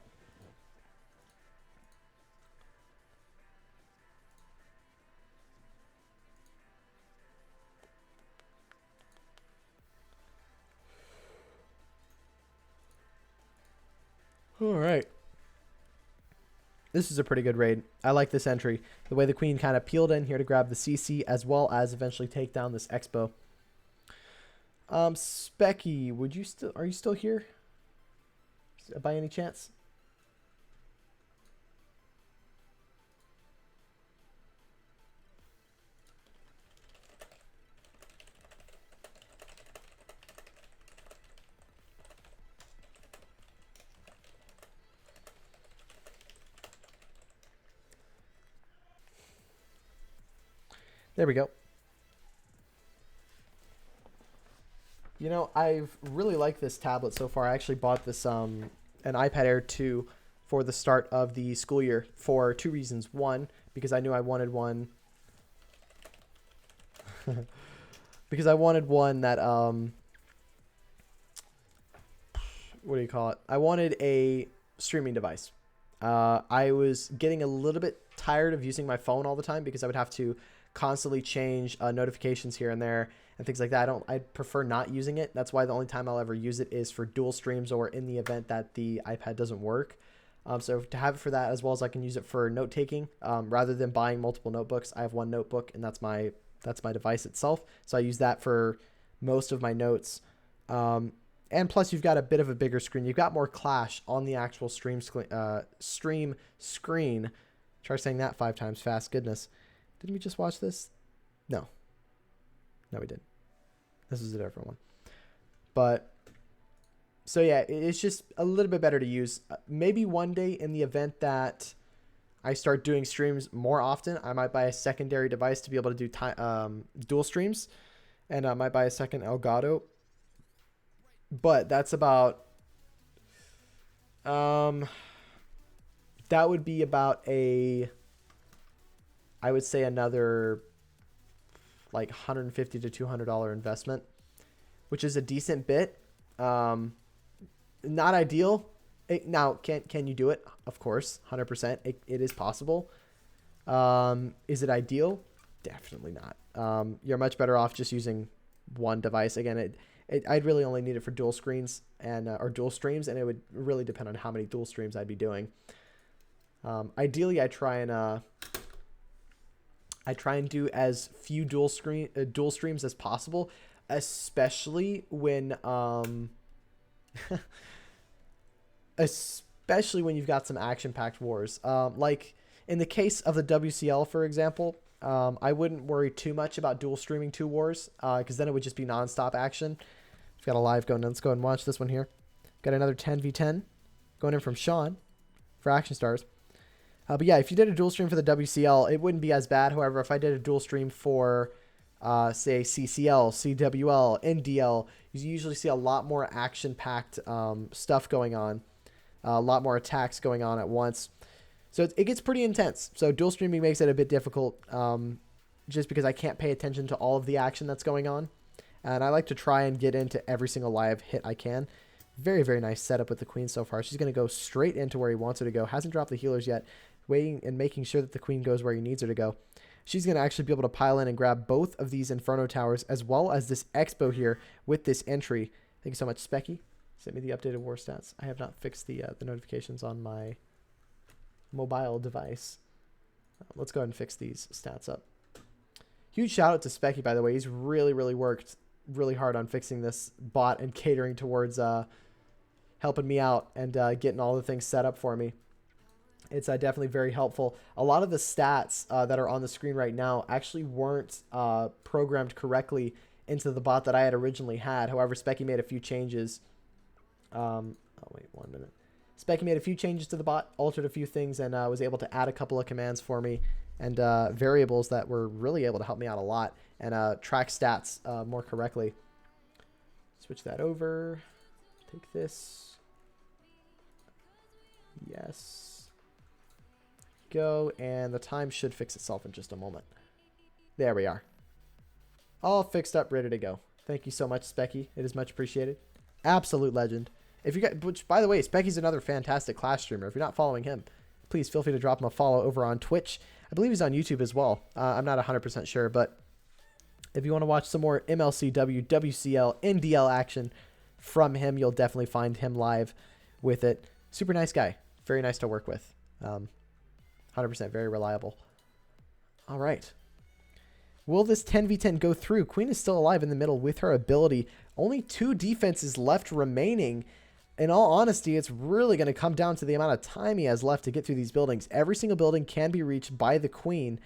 All right. This is a pretty good raid. I like this entry. The way the queen kind of peeled in here to grab the CC as well as eventually take down this Expo. Specky, are you still here? By any chance? There we go. You know, I've really liked this tablet so far. I actually bought this an iPad Air 2 for the start of the school year for 2 reasons. One, because I knew I wanted one. Because I wanted one that what do you call it? I wanted a streaming device. I was getting a little bit tired of using my phone all the time because I would have to constantly change notifications here and there and things like that. I prefer not using it. That's why the only time I'll ever use it is for dual streams or in the event that the iPad doesn't work. So to have it for that, as well as I can use it for note taking, rather than buying multiple notebooks, I have one notebook and that's my device itself. So I use that for most of my notes. And plus you've got a bit of a bigger screen. You've got more clash on the actual stream screen. Try saying that 5 times fast. Goodness. Didn't we just watch this? No. No, we didn't. This is a different one. But, so yeah, it's just a little bit better to use. Maybe one day in the event that I start doing streams more often, I might buy a secondary device to be able to do dual streams. And I might buy a second Elgato. But that's about... that would be about I would say another like $150 to $200 investment, which is a decent bit. Not ideal. Now, can you do it? Of course, 100%. It is possible. Is it ideal? Definitely not. You're much better off just using one device. Again, I'd really only need it for dual screens and or dual streams, and it would really depend on how many dual streams I'd be doing. Ideally, I try and do as few dual streams as possible, especially when you've got some action-packed wars. Like in the case of the WCL, for example, I wouldn't worry too much about dual streaming 2 wars, because then it would just be nonstop action. We've got a live going. Let's go and watch this one here. Got another 10v10 going in from Sean for Action Stars. But yeah, if you did a dual stream for the WCL, it wouldn't be as bad. However, if I did a dual stream for, say, CCL, CWL, NDL, you usually see a lot more action-packed stuff going on, a lot more attacks going on at once. So it gets pretty intense. So dual streaming makes it a bit difficult, just because I can't pay attention to all of the action that's going on. And I like to try and get into every single live hit I can. Very, very nice setup with the queen so far. She's going to go straight into where he wants her to go. Hasn't dropped the healers yet. Waiting and making sure that the queen goes where he needs her to go. She's going to actually be able to pile in and grab both of these Inferno Towers as well as this Expo here with this entry. Thank you so much, Specky. Send me the updated war stats. I have not fixed the notifications on my mobile device. Let's go ahead and fix these stats up. Huge shout out to Specky, by the way. He's really worked really hard on fixing this bot and catering towards helping me out and getting all the things set up for me. It's definitely very helpful. A lot of the stats that are on the screen right now actually weren't programmed correctly into the bot that I had originally had. However, Specky made a few changes. Oh, wait, 1 minute. Specky made a few changes to the bot, altered a few things, and was able to add a couple of commands for me and variables that were really able to help me out a lot and track stats more correctly. Switch that over. Take this. Yes. Go, and the time should fix itself in just a moment. There we are. All fixed up, ready to go. Thank you so much, Specky. It is much appreciated. Absolute legend. If you got, which by the way, Specky's another fantastic Clash streamer. If you're not following him, please feel free to drop him a follow over on Twitch. I believe he's on YouTube as well. I'm not 100% sure, but if you want to watch some more MLCW, WCL, NDL action from him, you'll definitely find him live with it. Super nice guy. Very nice to work with. 100% very reliable. All right. Will this 10v10 go through? Queen is still alive in the middle with her ability. Only 2 defenses left remaining. In all honesty, it's really going to come down to the amount of time he has left to get through these buildings. Every single building can be reached by the Queen.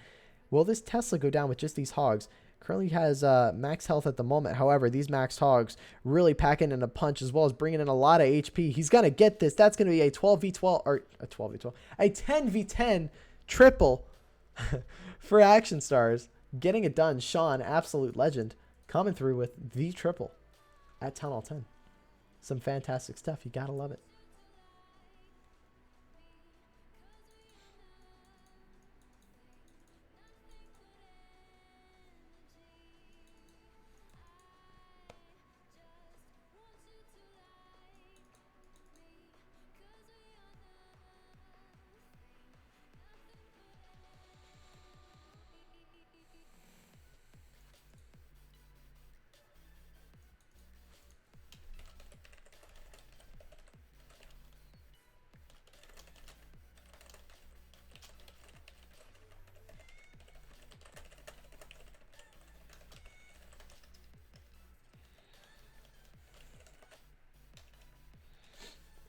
Will this Tesla go down with just these hogs? Currently has max health at the moment. However, these max hogs really packing in a punch as well as bringing in a lot of HP. He's going to get this. That's going to be a 12v12 or a 12v12, a 10v10 triple for Action Stars. Getting it done. Sean, absolute legend, coming through with the triple at Town Hall 10. Some fantastic stuff. You got to love it.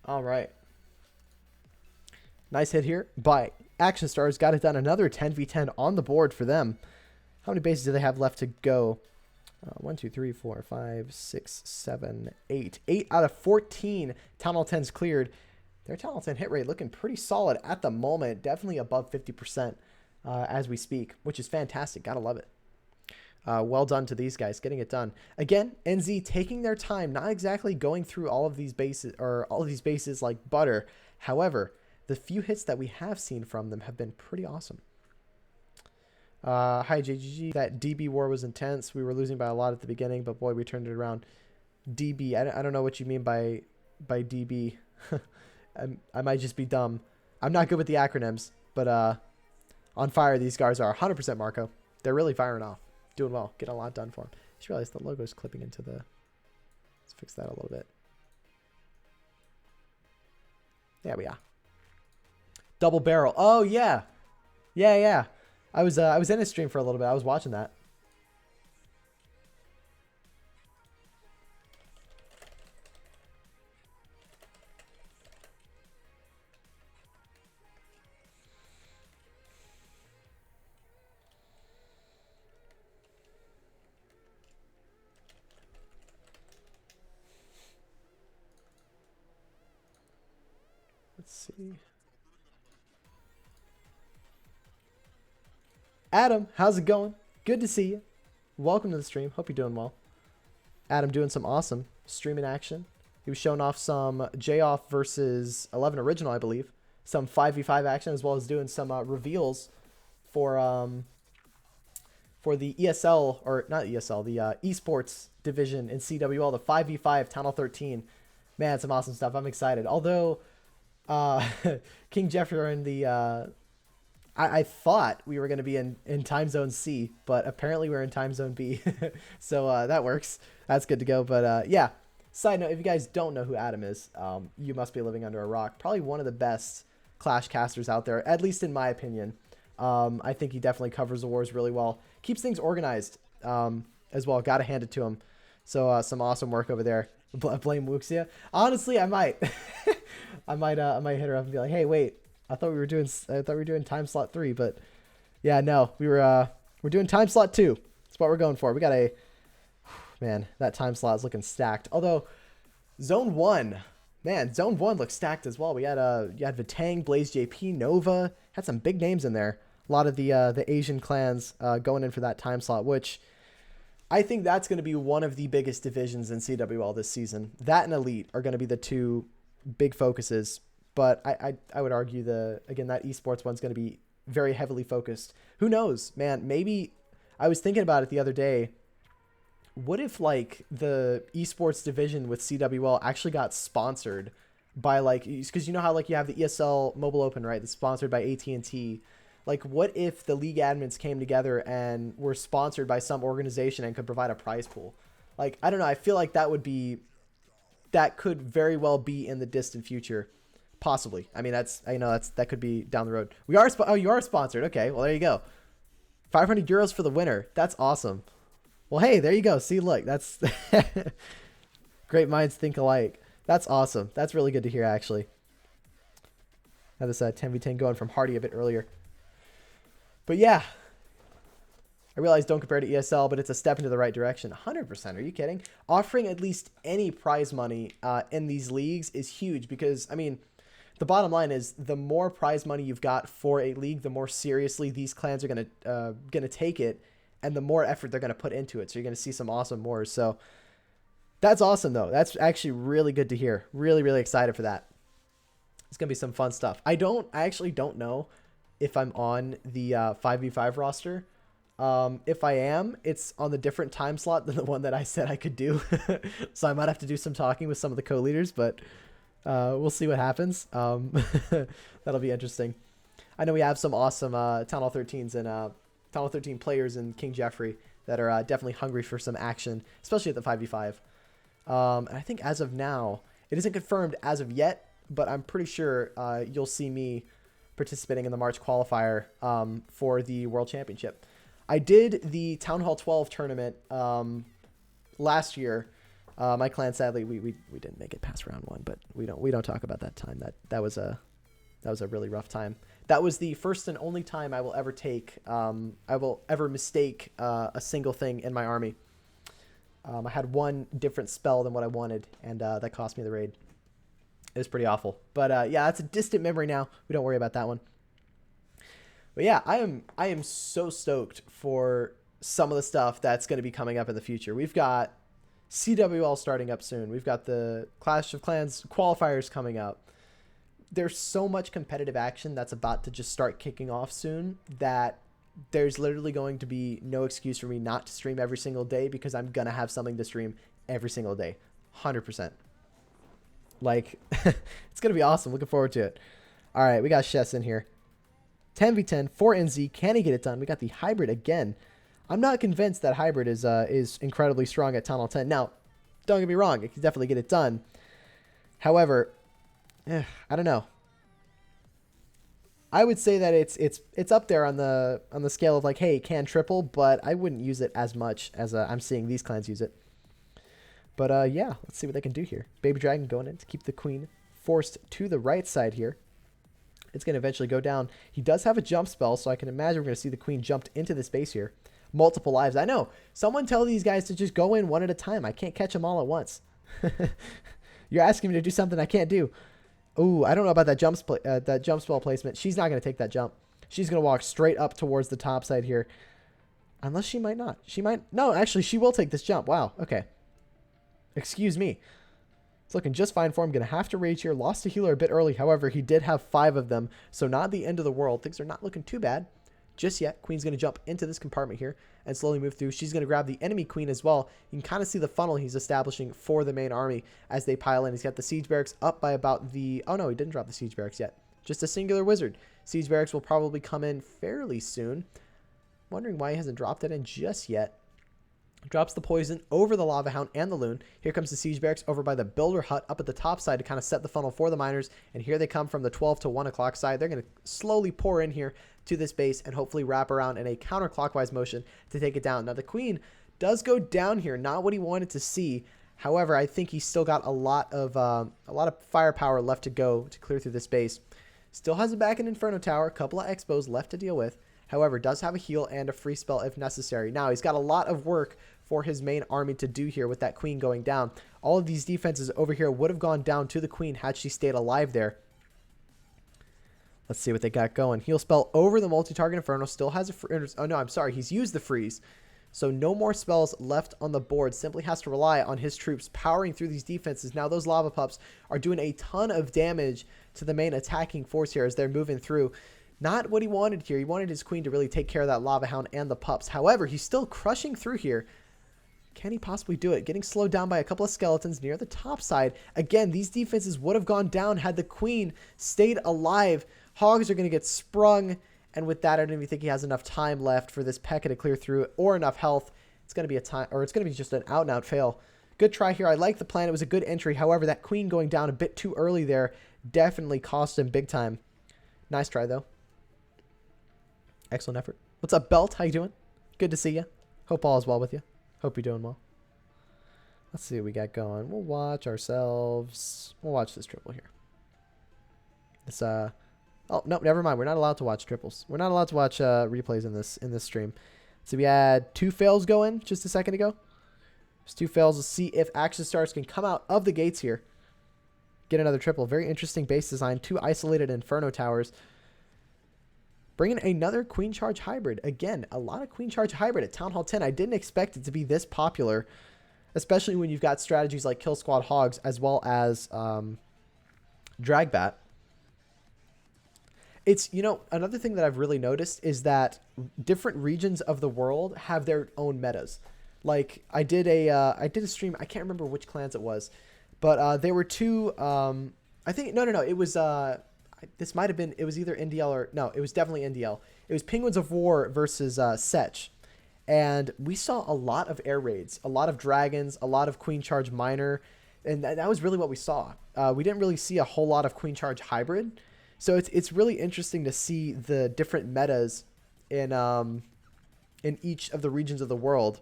All right. Nice hit here by Action Stars. Got it done. Another 10v10 on the board for them. How many bases do they have left to go? 1, 2, 3, 4, 5, 6, 7, 8. 8 out of 14 Town Hall 10s cleared. Their Town Hall 10 hit rate looking pretty solid at the moment. Definitely above 50% as we speak, which is fantastic. Gotta love it. Well done to these guys getting it done. Again, NZ taking their time, not exactly going through all of these bases like butter. However, the few hits that we have seen from them have been pretty awesome. Hi JGG. That DB war was intense. We were losing by a lot at the beginning, but boy, we turned it around. DB, I don't know what you mean by DB. I might just be dumb. I'm not good with the acronyms, but on fire these guys are 100% Marco. They're really firing off. Doing well. Getting a lot done for him. Just realized the logo is clipping into the... Let's fix that a little bit. There we are. Double barrel. Oh, yeah. Yeah. I was in a stream for a little bit. I was watching that. Let's see. Adam, how's it going? Good to see you. Welcome to the stream. Hope you're doing well. Adam doing some awesome streaming action. He was showing off some J-Off versus 11 original, I believe. Some 5v5 action, as well as doing some reveals for the ESL, or not ESL, the esports division in CWL, the 5v5 Town Hall 13. Man, some awesome stuff. I'm excited. Although King Jeffrey are in the I thought we were going to be in time zone C, but apparently we're in time zone B. So that works. That's good to go. But yeah, Side note, if you guys don't know who Adam is, you must be living under a rock. Probably one of the best Clash casters out there, at least in my opinion. I think he definitely covers the wars really well. Keeps things organized as well. Got to hand it to him. So some awesome work over there. Blame Wuxia. Honestly, I might. I might hit her up and be like, hey, wait. I thought we were doing time slot 3, but yeah, no, we're doing time slot 2. That's what we're going for. We got a man, that time slot is looking stacked. Although zone 1, man, zone 1 looks stacked as well. We had you had Vitang, Blaze JP, Nova, had some big names in there. A lot of the Asian clans going in for that time slot, which I think that's going to be one of the biggest divisions in CWL this season. That and Elite are going to be the two big focuses. But I would argue that esports one's going to be very heavily focused. Who knows, man? Maybe I was thinking about it the other day. What if like the esports division with CWL actually got sponsored by like, because you know how like you have the ESL Mobile Open, right? That's sponsored by AT&T. Like, what if the league admins came together and were sponsored by some organization and could provide a prize pool? Like, I don't know. I feel like that could very well be in the distant future. Possibly. I mean, that could be down the road. You are sponsored. Okay. Well, there you go. 500 euros for the winner. That's awesome. Well, hey, there you go. See, look, that's great minds think alike. That's awesome. That's really good to hear, actually. Have this 10v10 going from Hardy a bit earlier. But yeah, I realize don't compare to ESL, but it's a step into the right direction. 100%. Are you kidding? Offering at least any prize money in these leagues is huge because, I mean, the bottom line is the more prize money you've got for a league, the more seriously these clans are gonna take it, and the more effort they're gonna put into it. So you're gonna see some awesome wars. So that's awesome, though. That's actually really good to hear. Really, really excited for that. It's gonna be some fun stuff. I actually don't know if I'm on the 5v5 roster. If I am, it's on the different time slot than the one that I said I could do. So I might have to do some talking with some of the co-leaders, but we'll see what happens. That'll be interesting. I know we have some awesome Town Hall 13s and Town Hall 13 players in King Jeffrey that are definitely hungry for some action, especially at the 5v5. And I think as of now, it isn't confirmed as of yet, but I'm pretty sure you'll see me participating in the March qualifier for the World Championship. I did the Town Hall 12 tournament last year. My clan, sadly, we didn't make it past round 1, but we don't talk about that time. That was a really rough time. That was the first and only time I will ever mistake a single thing in my army. I had one different spell than what I wanted, and that cost me the raid. It was pretty awful. But yeah, that's a distant memory now. We don't worry about that one. But yeah, I am so stoked for some of the stuff that's going to be coming up in the future. We've got CWL starting up soon. We've got the Clash of Clans qualifiers coming up. There's so much competitive action that's about to just start kicking off soon that there's literally going to be no excuse for me not to stream every single day because I'm going to have something to stream every single day. 100%. Like, it's going to be awesome. Looking forward to it. All right, we got Chess in here. 10v10, 4NZ. Can he get it done? We got the hybrid again. I'm not convinced that hybrid is incredibly strong at Town Hall 10. Now, don't get me wrong. It can definitely get it done. However, I don't know. I would say that it's up there on the scale of like, hey, it can triple, but I wouldn't use it as much as I'm seeing these clans use it. But yeah, let's see what they can do here. Baby Dragon going in to keep the queen forced to the right side here. It's going to eventually go down. He does have a jump spell, so I can imagine we're going to see the queen jumped into this base here. Multiple lives. I know. Someone tell these guys to just go in one at a time. I can't catch them all at once. You're asking me to do something I can't do. Ooh, I don't know about that jump spell placement. She's not going to take that jump. She's going to walk straight up towards the top side here. Unless she might not. She might. No, actually, she will take this jump. Wow. Okay. Excuse me. It's looking just fine for him. Going to have to rage here. Lost a healer a bit early. However, he did have 5 of them. So not the end of the world. Things are not looking too bad just yet. Queen's going to jump into this compartment here and slowly move through. She's going to grab the enemy queen as well. You can kind of see the funnel he's establishing for the main army as they pile in. He's got the siege barracks up by about the... Oh, no, he didn't drop the siege barracks yet. Just a singular wizard. Siege barracks will probably come in fairly soon. Wondering why he hasn't dropped it in just yet. Drops the poison over the Lava Hound and the Loon. Here comes the Siege Barracks over by the Builder Hut up at the top side to kind of set the funnel for the miners. And here they come from the 12 to 1 o'clock side. They're going to slowly pour in here to this base and hopefully wrap around in a counterclockwise motion to take it down. Now, the Queen does go down here. Not what he wanted to see. However, I think he's still got a lot of firepower left to go to clear through this base. Still has it back in Inferno Tower. A couple of Expos left to deal with. However, does have a heal and a free spell if necessary. Now, he's got a lot of work for his main army to do here with that Queen going down. All of these defenses over here would have gone down to the Queen had she stayed alive there. Let's see what they got going. Heal spell over the multi-target Inferno. Still has a... Oh, no, I'm sorry. He's used the freeze. So no more spells left on the board. Simply has to rely on his troops powering through these defenses. Now, those Lava Pups are doing a ton of damage to the main attacking force here as they're moving through. Not what he wanted here. He wanted his Queen to really take care of that Lava Hound and the pups. However, he's still crushing through here. Can he possibly do it? Getting slowed down by a couple of skeletons near the top side. Again, these defenses would have gone down had the Queen stayed alive. Hogs are going to get sprung. And with that, I don't even think he has enough time left for this P.E.K.K.A to clear through or enough health. It's going to be it's going to be just an out-and-out fail. Good try here. I like the plan. It was a good entry. However, that Queen going down a bit too early there definitely cost him big time. Nice try, though. Excellent effort. What's up, Belt? How you doing? Good to see you. Hope all is well with you. Hope you're doing well. Let's see what we got going. We'll watch ourselves. We'll watch this triple here. This oh no, never mind. We're not allowed to watch triples. We're not allowed to watch replays in this stream. So we had 2 fails going just a second ago. There's 2 fails. Let's see if Action Stars can come out of the gates here. Get another triple. Very interesting base design. 2 isolated Inferno Towers. Bringing another Queen Charge Hybrid. Again, a lot of Queen Charge Hybrid at Town Hall 10. I didn't expect it to be this popular, especially when you've got strategies like Kill Squad Hogs as well as Dragbat. It's, you know, another thing that I've really noticed is that different regions of the world have their own metas. Like, I did a stream, I can't remember which clans it was, but there were 2, I think, no, it was, this might have been, it was either NDL or, no, it was definitely NDL. It was Penguins of War versus Setch. And we saw a lot of air raids, a lot of dragons, a lot of Queen Charge Miner. And that was really what we saw. We didn't really see a whole lot of Queen Charge Hybrid. So it's really interesting to see the different metas in each of the regions of the world.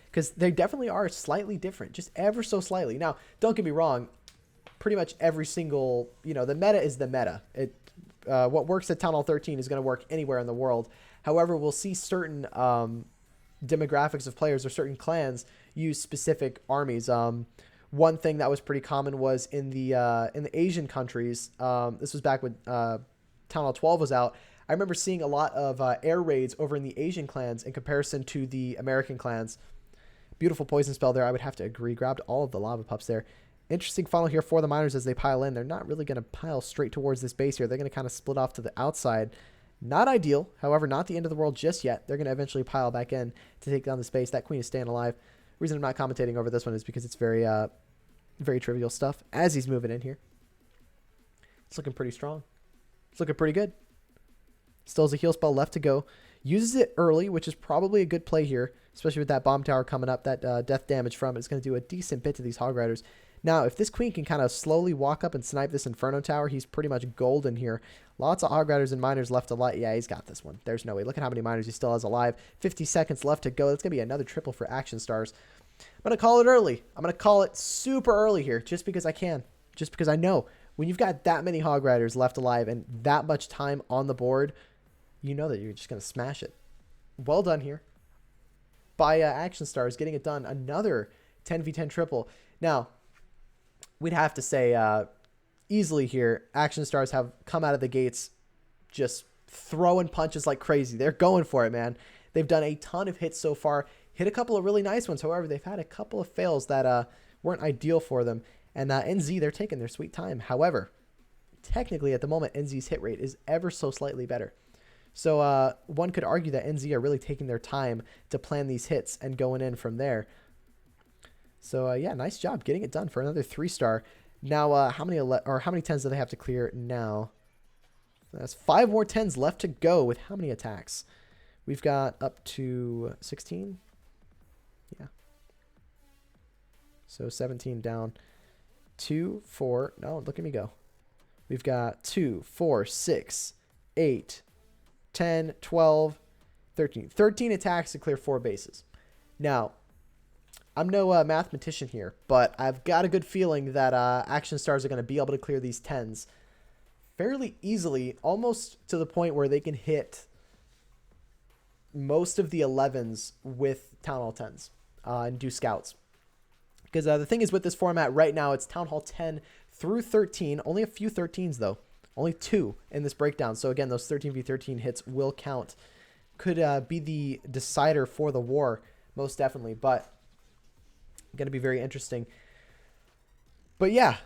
Because they definitely are slightly different, just ever so slightly. Now, don't get me wrong. Pretty much every single, you know, the meta is the meta. What works at Town Hall 13 is going to work anywhere in the world. However, we'll see certain demographics of players or certain clans use specific armies. One thing that was pretty common was in the Asian countries. This was back when Town Hall 12 was out. I remember seeing a lot of air raids over in the Asian clans in comparison to the American clans. Beautiful poison spell there. I would have to agree. Grabbed all of the Lava Pups there. Interesting funnel here for the miners as they pile in. They're not really going to pile straight towards this base here. They're going to kind of split off to the outside. Not ideal. However, not the end of the world just yet. They're going to eventually pile back in to take down the space. That Queen is staying alive. The reason I'm not commentating over this one is because it's very, very trivial stuff as he's moving in here. It's looking pretty strong. It's looking pretty good. Still has a heal spell left to go. Uses it early, which is probably a good play here, especially with that bomb tower coming up. That death damage from it is going to do a decent bit to these Hog Riders. Now, if this Queen can kind of slowly walk up and snipe this Inferno Tower, he's pretty much golden here. Lots of Hog Riders and Miners left alive. Yeah, he's got this one. There's no way. Look at how many Miners he still has alive. 50 seconds left to go. That's going to be another triple for Action Stars. I'm going to call it early. I'm going to call it super early here just because I can. Just because I know when you've got that many Hog Riders left alive and that much time on the board, you know that you're just going to smash it. Well done here by Action Stars getting it done. Another 10v10 triple. Now, we'd have to say easily here, Action Stars have come out of the gates just throwing punches like crazy. They're going for it, man. They've done a ton of hits so far. Hit a couple of really nice ones. However, they've had a couple of fails that weren't ideal for them. And NZ, they're taking their sweet time. However, technically at the moment, NZ's hit rate is ever so slightly better. So one could argue that NZ are really taking their time to plan these hits and going in from there. So yeah, nice job getting it done for another 3-star. Now, how many 10s do they have to clear now? That's 5 more 10s left to go with how many attacks? We've got up to 16. Yeah. So 17 down. 2, 4. No, look at me go. We've got 2, 4, 6, 8, 10, 12, 13. 13 attacks to clear 4 bases. Now, I'm no mathematician here, but I've got a good feeling that Action Stars are going to be able to clear these 10s fairly easily, almost to the point where they can hit most of the 11s with Town Hall 10s and do scouts. Because the thing is with this format right now, it's Town Hall 10 through 13. Only a few 13s, though. Only 2 in this breakdown. So, again, those 13v13 hits will count. Could be the decider for the war, most definitely. But going to be very interesting. But, yeah.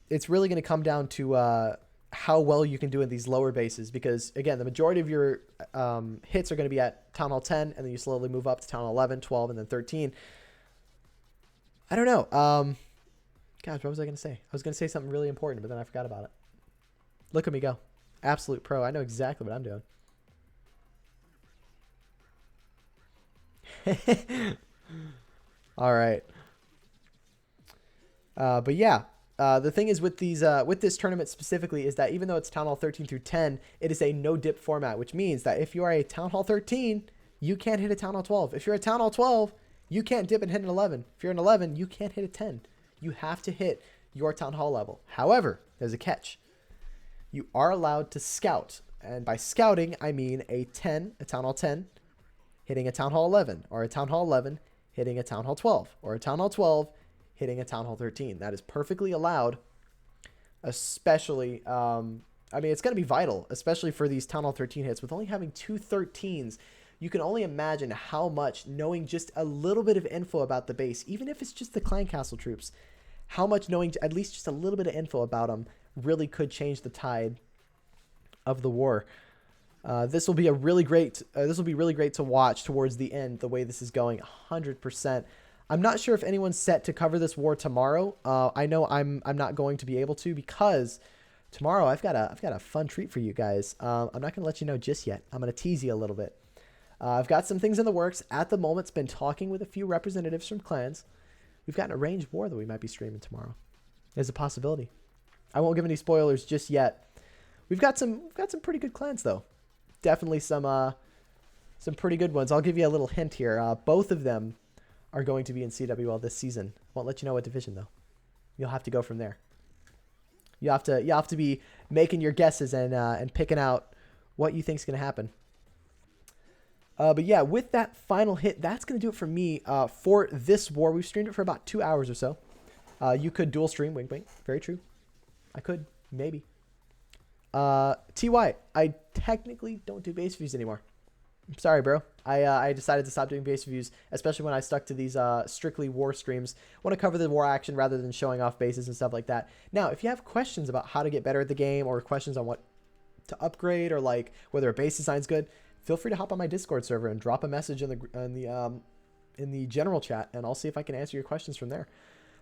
It's really going to come down to how well you can do in these lower bases. Because, again, the majority of your hits are going to be at Town Hall 10. And then you slowly move up to Town Hall 11, 12, and then 13. I don't know. Gosh, what was I going to say? I was going to say something really important, but then I forgot about it. Look at me go. Absolute pro. I know exactly what I'm doing. All right. But yeah, the thing is with these, with this tournament specifically is that even though it's Town Hall 13 through 10, it is a no dip format, which means that if you are a Town Hall 13, you can't hit a Town Hall 12. If you're a Town Hall 12, you can't dip and hit an 11. If you're an 11, you can't hit a 10. You have to hit your Town Hall level. However, there's a catch. You are allowed to scout. And by scouting, I mean a 10, a Town Hall 10, hitting a Town Hall 11, or a Town Hall 11, hitting a Town Hall 12, or a Town Hall 12, hitting a Town Hall 13. That is perfectly allowed, especially, I mean, it's going to be vital, especially for these Town Hall 13 hits. With only having 2 13s, you can only imagine how much knowing just a little bit of info about the base, even if it's just the Clan Castle troops, how much knowing at least just a little bit of info about them really could change the tide of the war. This will be a really great. This will be really great to watch towards the end. The way this is going, 100%. I'm not sure if anyone's set to cover this war tomorrow. I know I'm not going to be able to because tomorrow I've got a fun treat for you guys. I'm not going to let you know just yet. I'm going to tease you a little bit. I've got some things in the works at the moment. It's been talking with a few representatives from clans. We've got an arranged war that we might be streaming tomorrow. There's a possibility. I won't give any spoilers just yet. We've got some pretty good clans though. Definitely some pretty good ones. I'll give you a little hint here. Both of them are going to be in CWL this season. Won't let you know what division though. You'll have to go from there. You have to be making your guesses and picking out what you think is going to happen. But yeah, with that final hit, that's going to do it for me for this war. We've streamed it for about 2 hours or so. You could dual stream, wink, wink. Very true. I could, maybe. TY, I technically don't do base views anymore. I'm sorry, bro. I decided to stop doing base views, especially when I stuck to these strictly war streams. I want to cover the war action rather than showing off bases and stuff like that. Now, if you have questions about how to get better at the game or questions on what to upgrade or like whether a base design's good, feel free to hop on my Discord server and drop a message in the general chat, and I'll see if I can answer your questions from there.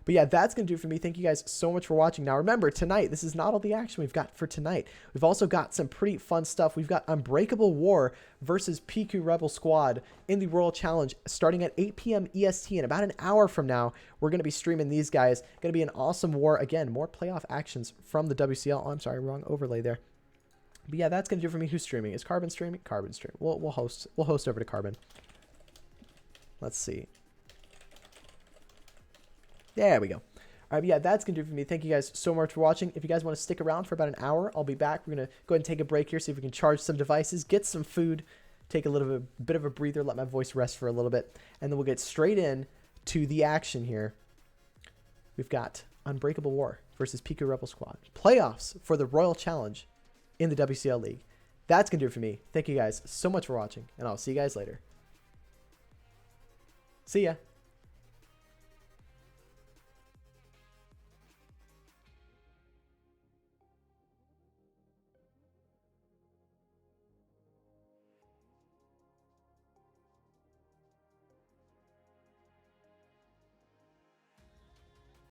But yeah, that's going to do it for me. Thank you guys so much for watching. Now remember, tonight, this is not all the action we've got for tonight. We've also got some pretty fun stuff. We've got Unbreakable War versus PQ Rebel Squad in the Royal Challenge starting at 8 p.m. EST. In about an hour from now, we're going to be streaming these guys. Going to be an awesome war. Again, more playoff actions from the WCL. Oh, I'm sorry, wrong overlay there. But yeah, that's going to do it for me. Who's streaming? Is Carbon streaming? Carbon stream. We'll host over to Carbon. Let's see. There we go. All right, but yeah, that's going to do it for me. Thank you guys so much for watching. If you guys want to stick around for about an hour, I'll be back. We're going to go ahead and take a break here, see if we can charge some devices, get some food, take a bit of a breather, let my voice rest for a little bit, and then we'll get straight in to the action here. We've got Unbreakable War versus PQ Rebel Squad. Playoffs for the Royal Challenge in the WCL League. That's going to do it for me. Thank you guys so much for watching, and I'll see you guys later. See ya.